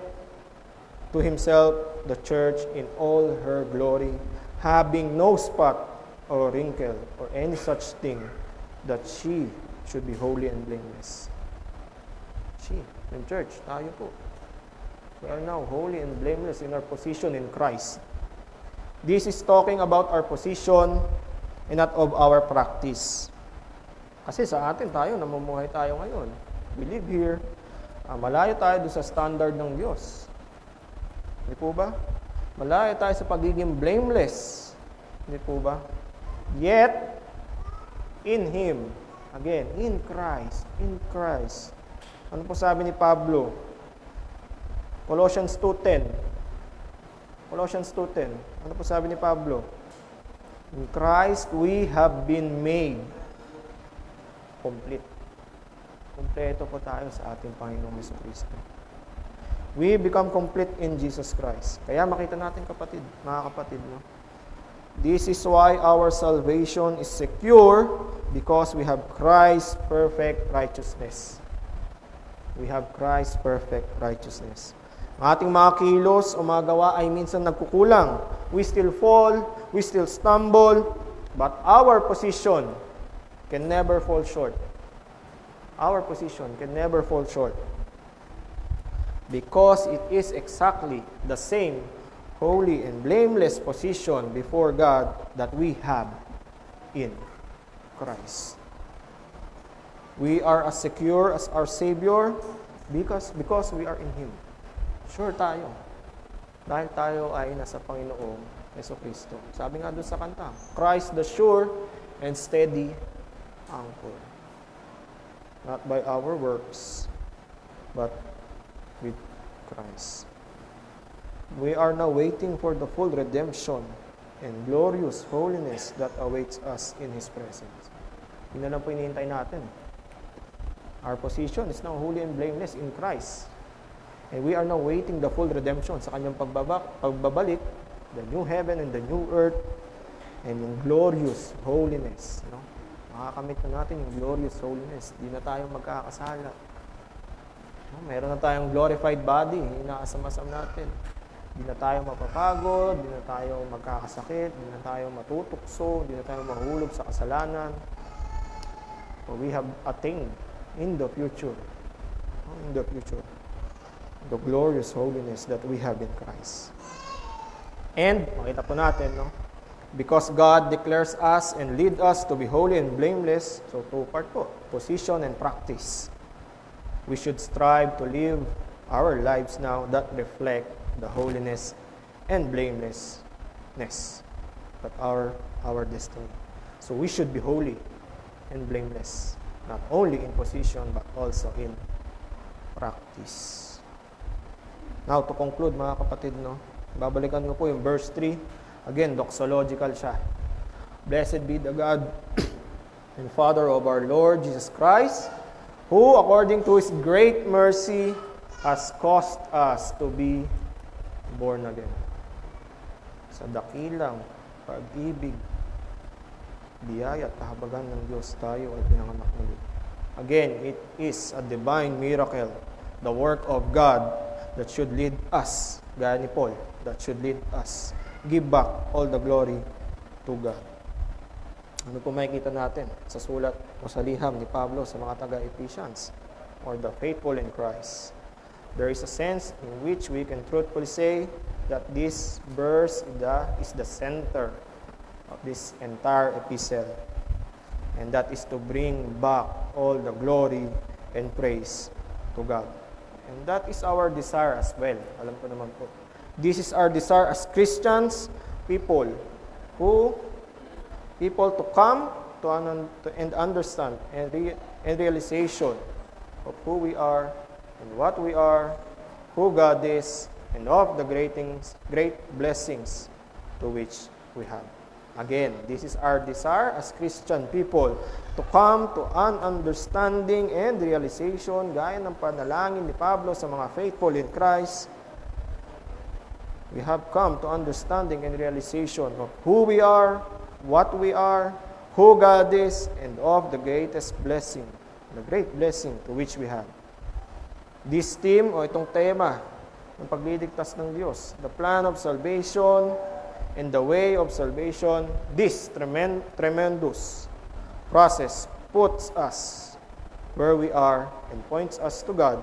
to Himself the church in all her glory, having no spot or wrinkle or any such thing, that she should be holy and blameless. She, in church, tayo po. We are now holy and blameless in our position in Christ. This is talking about our position and not of our practice. Kasi sa atin tayo, namumuhay tayo ngayon. We live here. Malayo tayo doon sa standard ng Diyos. Hindi po ba? Malayo tayo sa pagiging blameless. Hindi po ba? Yet, in Him, again, in Christ, Ano po sabi ni Pablo? Colossians 2:10. Ano po sabi ni Pablo? In Christ, we have been made complete. Kompleto po tayo sa ating Panginoong Jesucristo. We become complete in Jesus Christ. Kaya makita natin mga kapatid, no? This is why our salvation is secure, because we have Christ's perfect righteousness. We have Christ's perfect righteousness. Ang ating mga kilos o mga gawa ay minsan nagkukulang. We still fall, we still stumble, but our position can never fall short. Our position can never fall short. Because it is exactly the same holy and blameless position before God that we have in Christ. We are as secure as our Savior because we are in Him. Sure tayo. Dahil tayo ay nasa Panginoong Jesucristo. Sabi nga doon sa kanta, Christ the sure and steady anchor. Not by our works, but with Christ. We are now waiting for the full redemption and glorious holiness that awaits us in His presence. Yun na lang po hinihintay natin. Our position is now holy and blameless in Christ. And we are now waiting the full redemption sa Kanyang pagbabalik, the new heaven and the new earth, and yung glorious holiness. No? Makakamit na natin yung glorious holiness. Di na tayo magkakasala. No? Meron na tayong glorified body, inaasam-asam natin. Di na tayo mapapagod, di na tayo magkakasakit, di na tayo matutukso, di na tayo mahulog sa kasalanan. So we have attained in the future, the glorious holiness that we have in Christ. And, makita po natin, no? Because God declares us and lead us to be holy and blameless, so two-part po, position and practice. We should strive to live our lives now that reflect the holiness and blamelessness that are our destiny. So we should be holy and blameless, not only in position but also in practice. Now, to conclude mga kapatid, no? Babalikan ko po yung verse 3. Again, doxological siya. Blessed be the God and Father of our Lord Jesus Christ, who according to His great mercy has caused us to be born again. Sa dakilang pag-ibig, biyaya at kahabagan ng Diyos, tayo ay pinanganak muli. Again, it is a divine miracle, the work of God that should lead us, gaya ni Paul, that should lead us. Give back all the glory to God. Ano po makikita natin sa sulat o sa liham ni Pablo sa mga taga-Ephesians or the faithful in Christ? There is a sense in which we can truthfully say that this verse is the center of this entire epistle. And that is to bring back all the glory and praise to God. And that is our desire as well. Alam ko naman po. This is our desire as Christians, people to come to and understand and realization of who we are and what we are, who God is, and of the great blessings to which we have. Again, this is our desire as Christian people to come to an understanding and realization gaya ng panalangin ni Pablo sa mga faithful in Christ. We have come to understanding and realization of who we are, what we are, who God is, and of the greatest blessing, the great blessing to which we have. This theme o itong tema ng pagliligtas ng Diyos, the plan of salvation and the way of salvation, this tremendous process puts us where we are and points us to God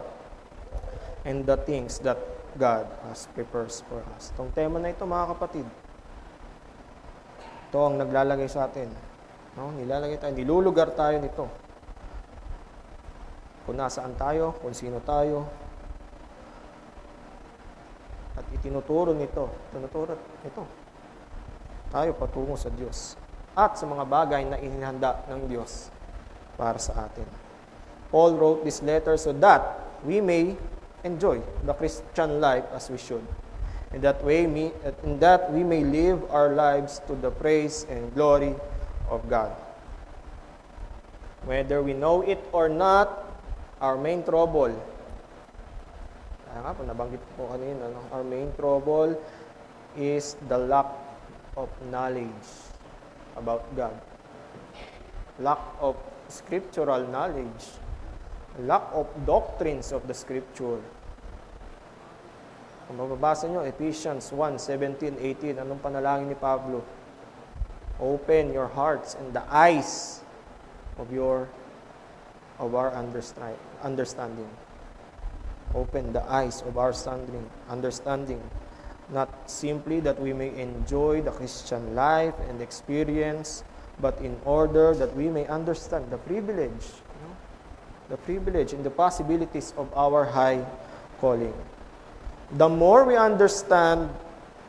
and the things that God has prepared for us. Itong tema na ito, mga kapatid, ito ang naglalagay sa atin. No? Nilalagay tayo, nilulugar tayo nito. Kung nasaan tayo, kung sino tayo. At itinuturo nito tayo patungo sa Diyos. At sa mga bagay na inihanda ng Diyos para sa atin. Paul wrote this letter so that we may enjoy the Christian life as we should. And that we may live our lives to the praise and glory of God. Whether we know it or not, our main trouble, kaya nga po, nabanggit po kanina, no? Our main trouble is the lack of knowledge about God. Lack of scriptural knowledge. Lack of doctrines of the Scripture. Kung mababasa nyo, Ephesians 1:17-18, anong panalangin ni Pablo? Open your hearts and the eyes of our understanding. Open the eyes of our understanding. Not simply that we may enjoy the Christian life and experience, but in order that we may understand the privilege and the possibilities of our high calling. The more we understand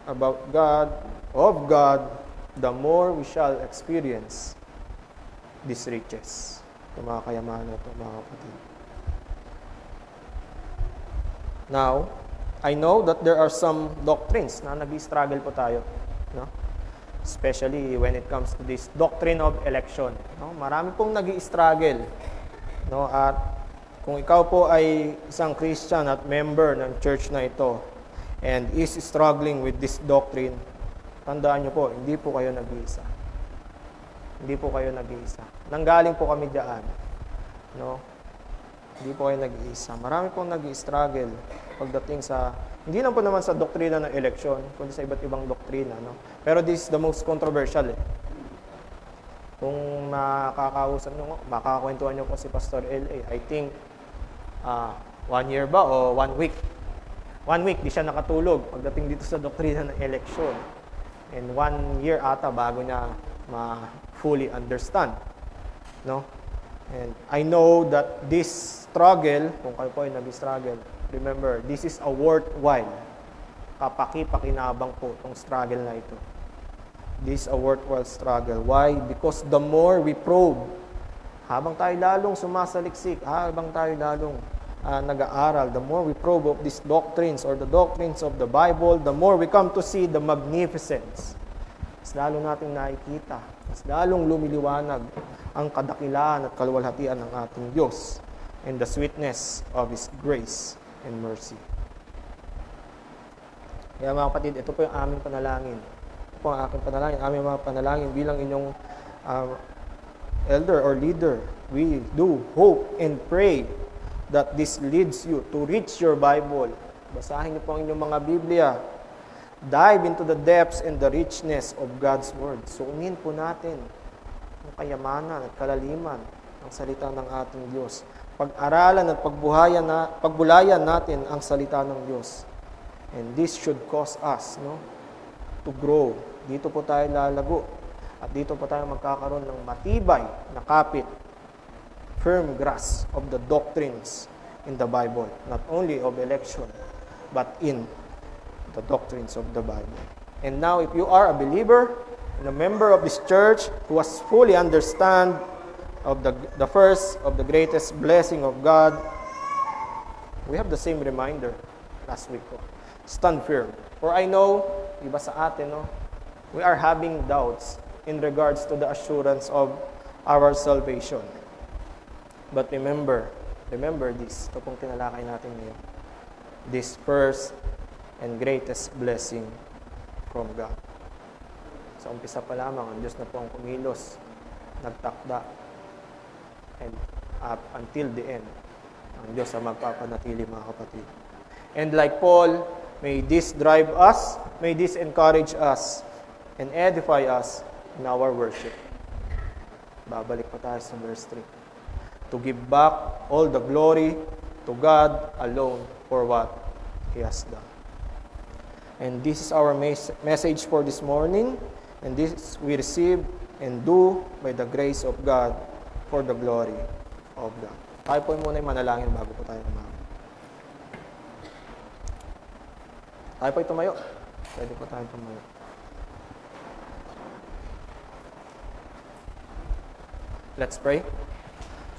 about God, of God, the more we shall experience these riches. Ito mga kayamanan na ito, mga kapatid. Now, I know that there are some doctrines na nag-struggle po tayo, no? Especially when it comes to this doctrine of election. No? Marami pong nag-struggle. No? At kung ikaw po ay isang Christian at member ng church na ito and is struggling with this doctrine, tandaan nyo po, hindi po kayo nag-iisa. Hindi po kayo nag-iisa. Nanggaling po kami diyan. No? Hindi po kayo nag-iisa. Marami pong nag-struggle pagdating sa, hindi lang po naman sa doktrina ng eleksyon, kundi sa iba't ibang doktrina. No? Pero this is the most controversial. Kung makakausap nyo, makakakwentuhan nyo po si Pastor L.A., I think 1 year ba o 1 week? 1 week, di siya nakatulog pagdating dito sa doktrina ng eleksyon. And 1 year ata bago niya fully understand. No? And I know that this struggle, kung kayo po ay nag-struggle, remember, this is a worthwhile. Kapaki-pakinabang po itong struggle na ito. This is a worthwhile struggle. Why? Because the more we probe, habang tayo lalong sumasaliksik, habang tayo lalong nag-aaral, the more we probe of these doctrines or the doctrines of the Bible, the more we come to see the magnificence. Mas lalong natin nakikita, mas lalong lumiliwanag ang kadakilaan at kaluwalhatian ng ating Diyos and the sweetness of His grace and mercy. Kaya mga kapatid, ito po yung aming panalangin. Ito po ang aking panalangin, aming mga panalangin bilang inyong elder or leader. We do hope and pray that this leads you to reach your Bible. Basahin niyo po ang inyong mga Biblia. Dive into the depths and the richness of God's Word. Suunin po natin ang kayamanan at kalaliman ng salita ng ating Diyos. Pag-aralan at pagbulayan natin ang salita ng Diyos. And this should cause us to grow. Dito po tayo lalago. At dito po tayo magkakaroon ng matibay na kapit, firm grasp of the doctrines in the Bible. Not only of election, but in the doctrines of the Bible. And now, if you are a believer and a member of this church who has fully understand of the first of the greatest blessing of God, we have the same reminder last week. Stand firm. For I know, iba sa atin, we are having doubts in regards to the assurance of our salvation. But remember this. Ito pong tinalakay natin ngayon. This first and greatest blessing from God. Sa umpisa pa lamang, ang Diyos na po ang kumilos, nagtakda, and up until the end, ang Diyos ang magpapanatili, mga kapatid. And like Paul, may this drive us, may this encourage us, and edify us in our worship. Babalik pa tayo sa verse 3. To give back all the glory to God alone for what He has done. And this is our message for this morning, and this we receive and do by the grace of God for the glory of God. Tayo po muna yung manalangin bago po tayo umaga. Tayo po tumayo. Pwede po tayo tumayo. Let's pray.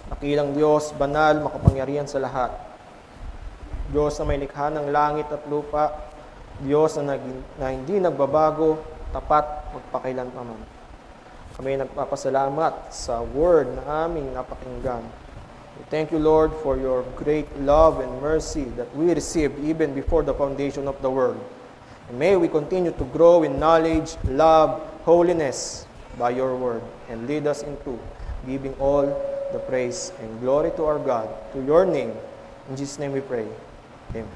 Dakilang Diyos, banal, makapangyarihan sa lahat. Diyos na may likha ng langit at lupa. Diyos na hindi nagbabago, tapat, magpakailanman. Kami nagpapasalamat sa word na aming napakinggan. We thank you, Lord, for your great love and mercy that we received even before the foundation of the world. And may we continue to grow in knowledge, love, holiness by your word, and lead us into giving all the praise and glory to our God, to your name. In Jesus' name we pray. Amen.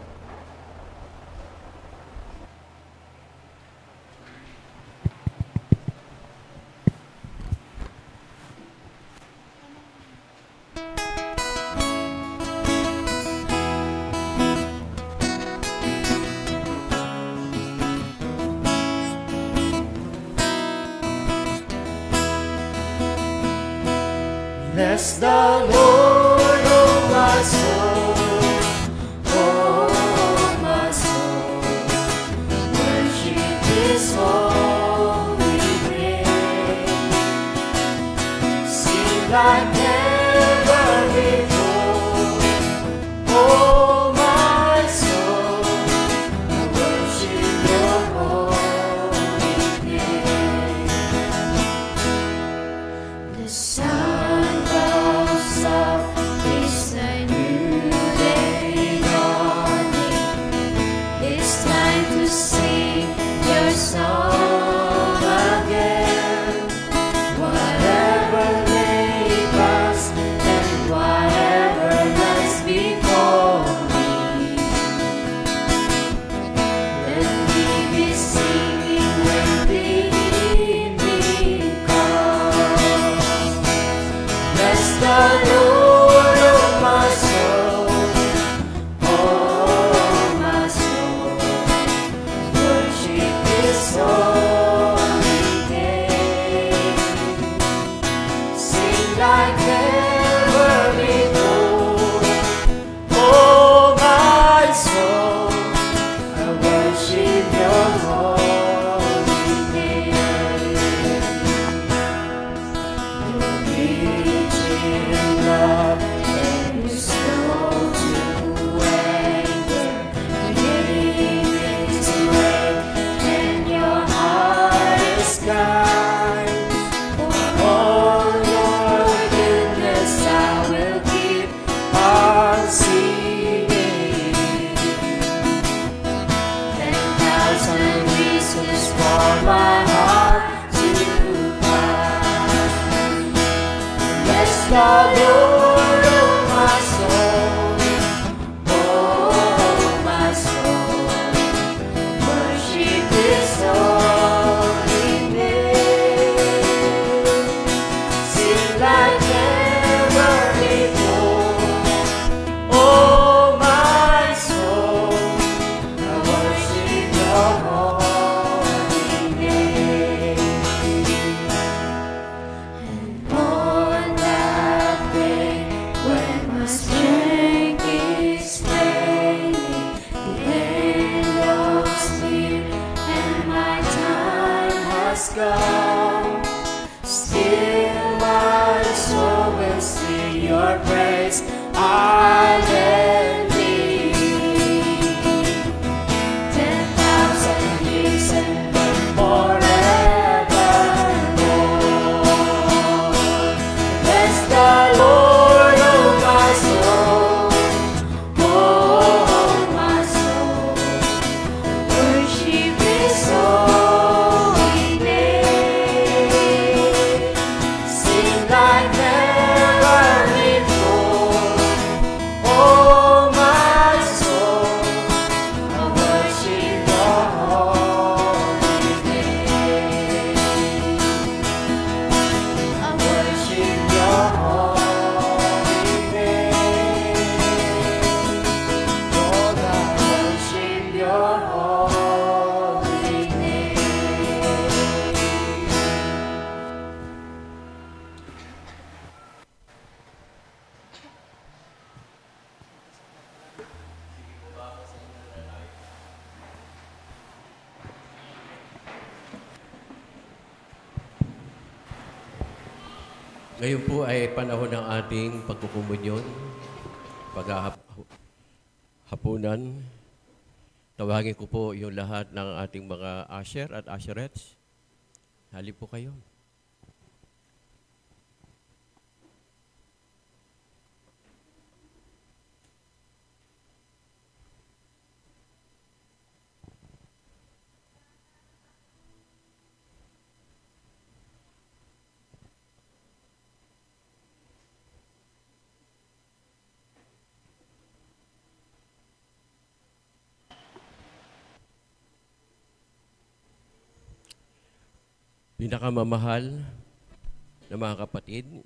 Bless the Lord, oh my soul, oh my soul. Worship His holy name. Sing like never before, oh my soul. I worship Your holy name. The sun song again, whatever may pass. has come. Still my soul will sing your praise. Hallelujah. 10,000 years and then forevermore. Bless the Lord, oh my soul. Oh, my soul. Worship His holy name. Sing like never before. Oh, my soul, I worship Your holy name. I worship Your holy name. Lord, I worship Your holy name. Ngayon po ay panahon ng ating pagkukumunyon, paghahapunan. Tawagin ko po yung lahat ng ating mga usher at usherettes. Halip po kayo. Pinakamamahal na mga kapatid,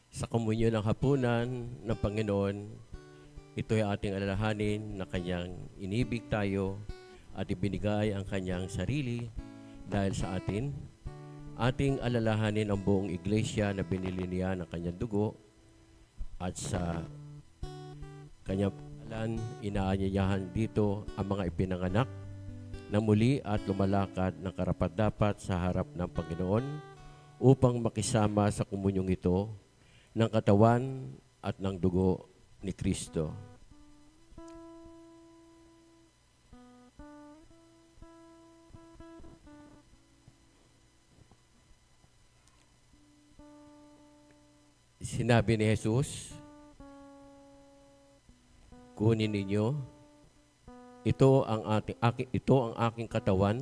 sa komunyon ng hapunan ng Panginoon, ito ay ating alalahanin na Kanyang inibig tayo at ibinigay ang Kanyang sarili dahil sa atin. Ating alalahanin ang buong iglesia na binili niya ng Kanyang dugo at sa Kanyang pangalan, inaanyayahan dito ang mga ipinanganak na muli at lumalakad ng karapat-dapat sa harap ng Panginoon upang makisama sa komunyong ito ng katawan at ng dugo ni Kristo. Sinabi ni Jesus, kunin ninyo, ito ang aking katawan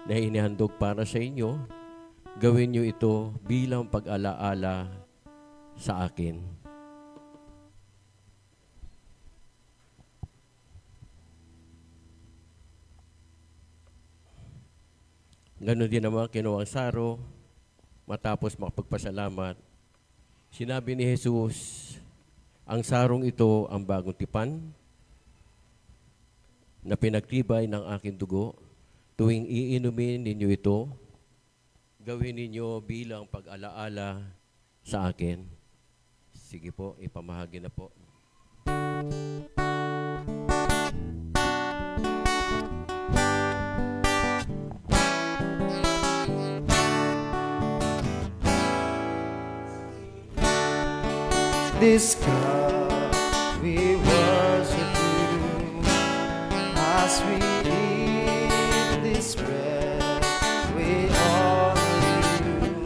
na inihandog para sa inyo. Gawin niyo ito bilang pag-alaala sa akin. Ganon din naman kinuha ang saro matapos makapagpasalamat. Sinabi ni Jesus, ang sarong ito ang bagong tipan na pinagtibay ng aking dugo. Tuwing iinumin ninyo ito, gawin ninyo bilang pag-alaala sa akin. Sige po, ipamahagi na po. This cup we worship You. As we eat this bread, we honor You.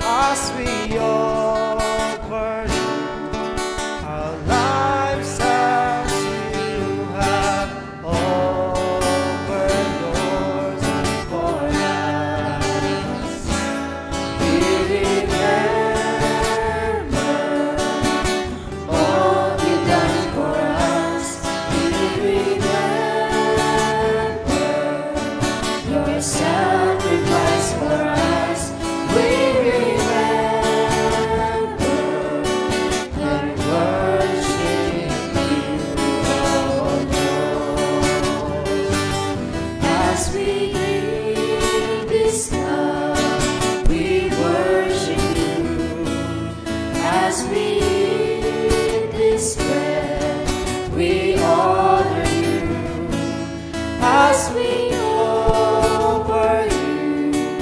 As we offer You our lives as You have offered Yours for us. We remember all You done for us. We remember Your sacrifice for us. We remember and worship You, oh Lord. As we drink this cup, we worship You. As we eat this bread, we honor You. As we offer You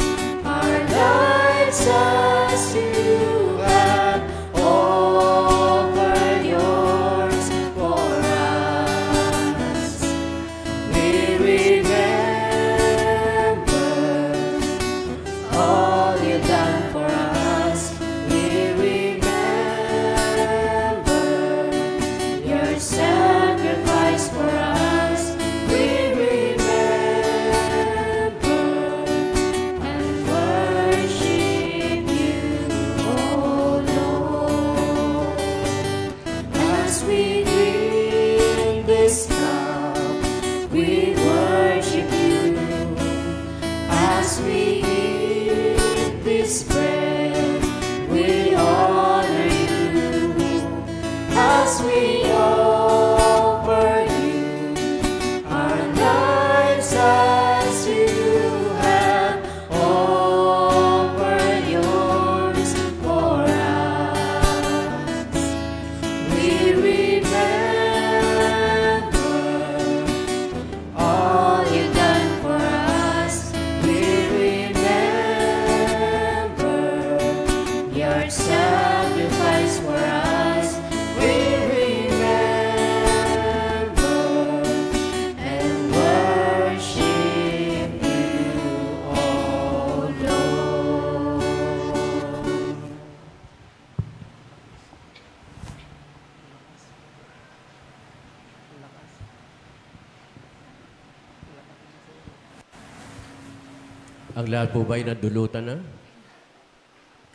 Ang lahat po ba ay nadulutan na?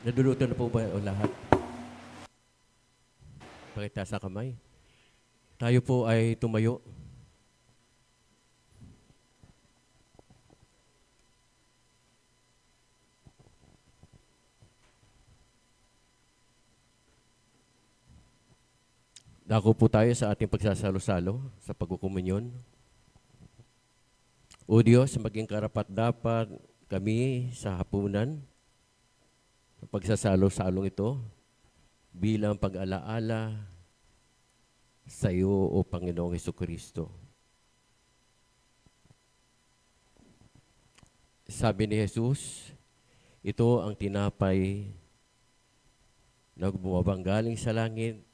Nadulutan na po ba o lahat? Pakita sa kamay. Tayo po ay tumayo. Dako po tayo sa ating pagsasalo-salo sa pagkukumunyon. O Diyos, maging karapat-dapat kami sa hapunan sa pagsasalo-salong ito bilang pag-alaala sa iyo, O Panginoong Hesukristo. Sabi ni Jesus, ito ang tinapay na bumabang galing sa langit,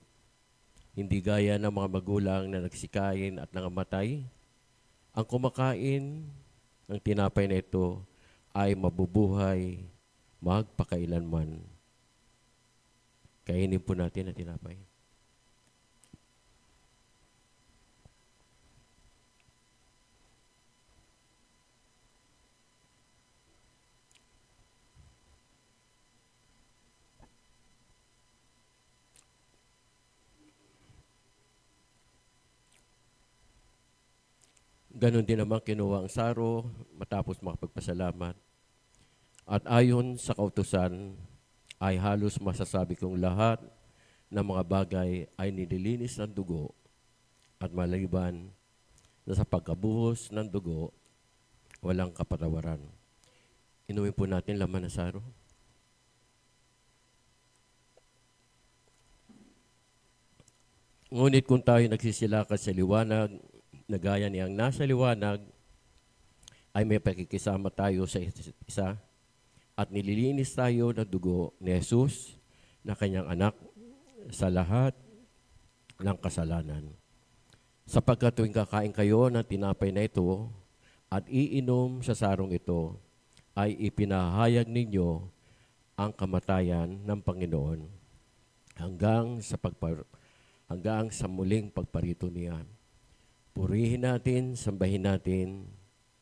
hindi gaya ng mga magulang na nagsikain at nangamatay. Ang kumakain ng tinapay na ito ay mabubuhay magpakailanman. Kainin po natin ang tinapay. Ganon din naman kinuha ang saro matapos makapagpasalamat. At ayon sa kautusan ay halos masasabi kong lahat ng mga bagay ay nililinis ng dugo at maliban na sa pagkabuhos ng dugo, walang kapatawaran. Inumin po natin laman ng saro. Ngunit kung tayo nagsisilakas sa liwanag, na gaya niyang nasa liwanag, ay may pakikisama tayo sa isa't isa at nililinis tayo ng dugo ni Jesus na kanyang anak sa lahat ng kasalanan. Sapagkat tuwing kakain kayo ng tinapay na ito at iinom sa sarong ito, ay ipinahayag ninyo ang kamatayan ng Panginoon hanggang sa muling pagparito niya. Purihin natin, sambahin natin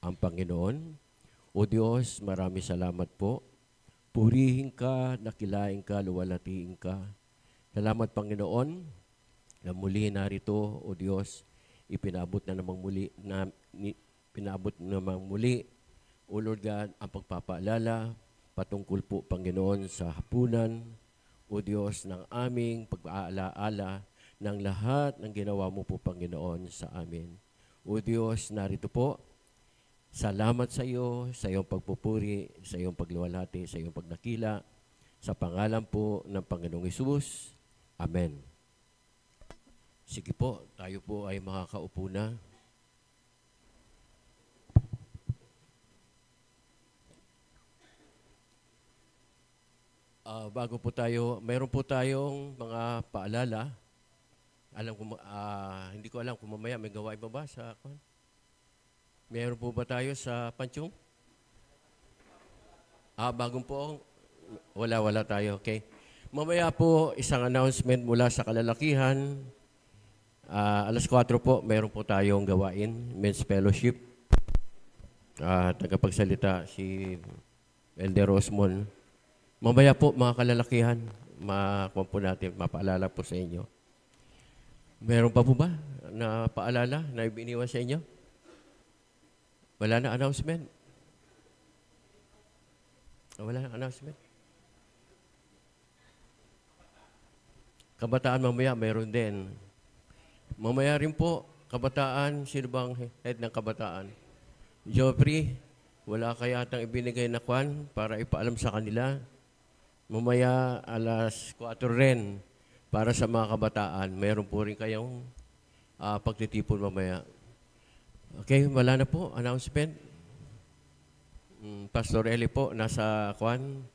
ang Panginoon. O Diyos, marami salamat po. Purihin ka, nakilain ka, luwalhatiin ka. Salamat Panginoon na muli narito, O Diyos, pinabot na namang muli, O Lord God, ang pagpapaalala patungkol po Panginoon sa hapunan, O Diyos, ng aming pag-aalaala ng lahat ng ginawa mo po, Panginoon, sa amin. O Diyos, narito po, salamat sa iyo, sa iyong pagpupuri, sa iyong pagluwalhati, sa iyong pagdakila, sa pangalan po ng Panginoong Hesus. Amen. Sige po, tayo po ay makakaupo na. Bago po tayo, mayroon po tayong mga paalala. Hindi ko alam kung mamaya may gawain ba sa kwan? Meron po ba tayo sa Panchong? Bagong po. Wala tayo. Okay. Mamaya po, isang announcement mula sa kalalakihan. Alas 4 po, meron po tayong gawain, Men's Fellowship. Tagapagsalita si Elder Osmond. Mamaya po, mga kalalakihan, makuha po natin, mapaalala po sa inyo. Meron pa po ba na paalala na ibiniwan sa inyo? Wala na announcement? Wala na announcement? Kabataan mamaya, meron din. Mamaya rin po, kabataan, sino bang head ng kabataan? Joffrey, wala kaya yatang ibinigay na kwan para ipaalam sa kanila. Mamaya, alas 4 rin. Para sa mga kabataan, mayroon po rin kayong pagtitipon mamaya. Okay, wala na po, announcement. Pastor Eli po, nasa kwan,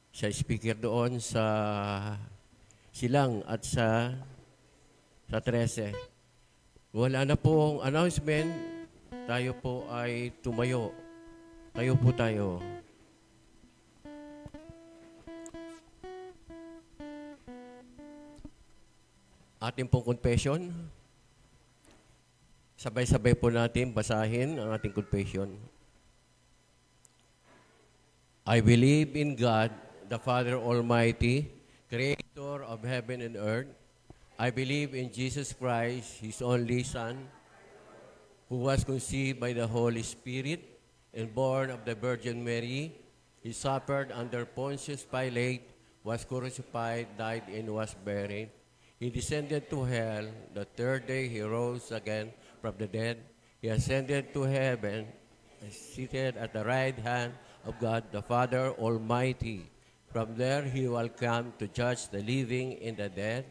siya speaker doon sa Silang at sa 13. Wala na pong announcement, tayo po ay tumayo. Tayo po tayo. Ating pong confession. Sabay-sabay po natin basahin ang ating confession. I believe in God, the Father Almighty, creator of heaven and earth. I believe in Jesus Christ, His only Son, who was conceived by the Holy Spirit and born of the Virgin Mary. He suffered under Pontius Pilate, was crucified, died, and was buried. He descended to hell. The third day He rose again from the dead. He ascended to heaven, and seated at the right hand of God the Father Almighty. From there He will come to judge the living and the dead.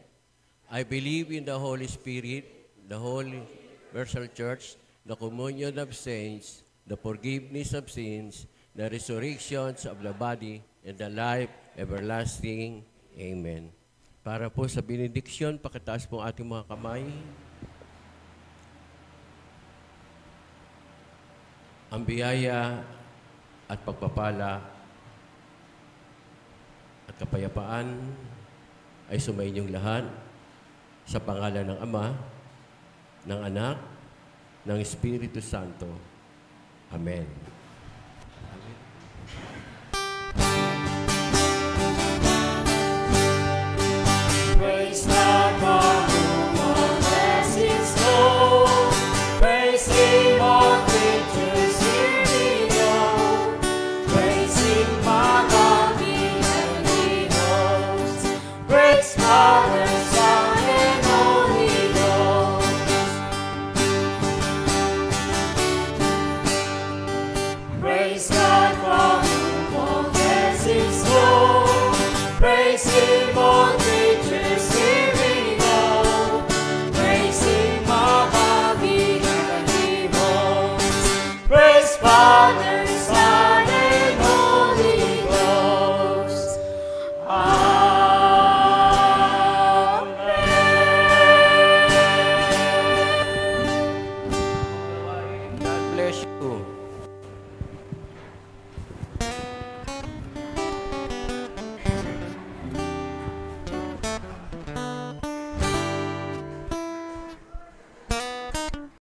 I believe in the Holy Spirit, the Holy Universal Church, the communion of saints, the forgiveness of sins, the resurrections of the body, and the life everlasting. Amen. Para po sa benediksyon, pakitaas po ating mga kamay. Ang biyaya at pagpapala at kapayapaan ay sumainyong lahat sa pangalan ng Ama, ng Anak, ng Espiritu Santo. Amen. Praise God from whom all blessings flow. Praise Him, all creatures here below. Praise Him, my God, the heavenly hosts. Praise Father, Son, and Holy Ghost. Praise God from whom all blessings flow. Praise Him.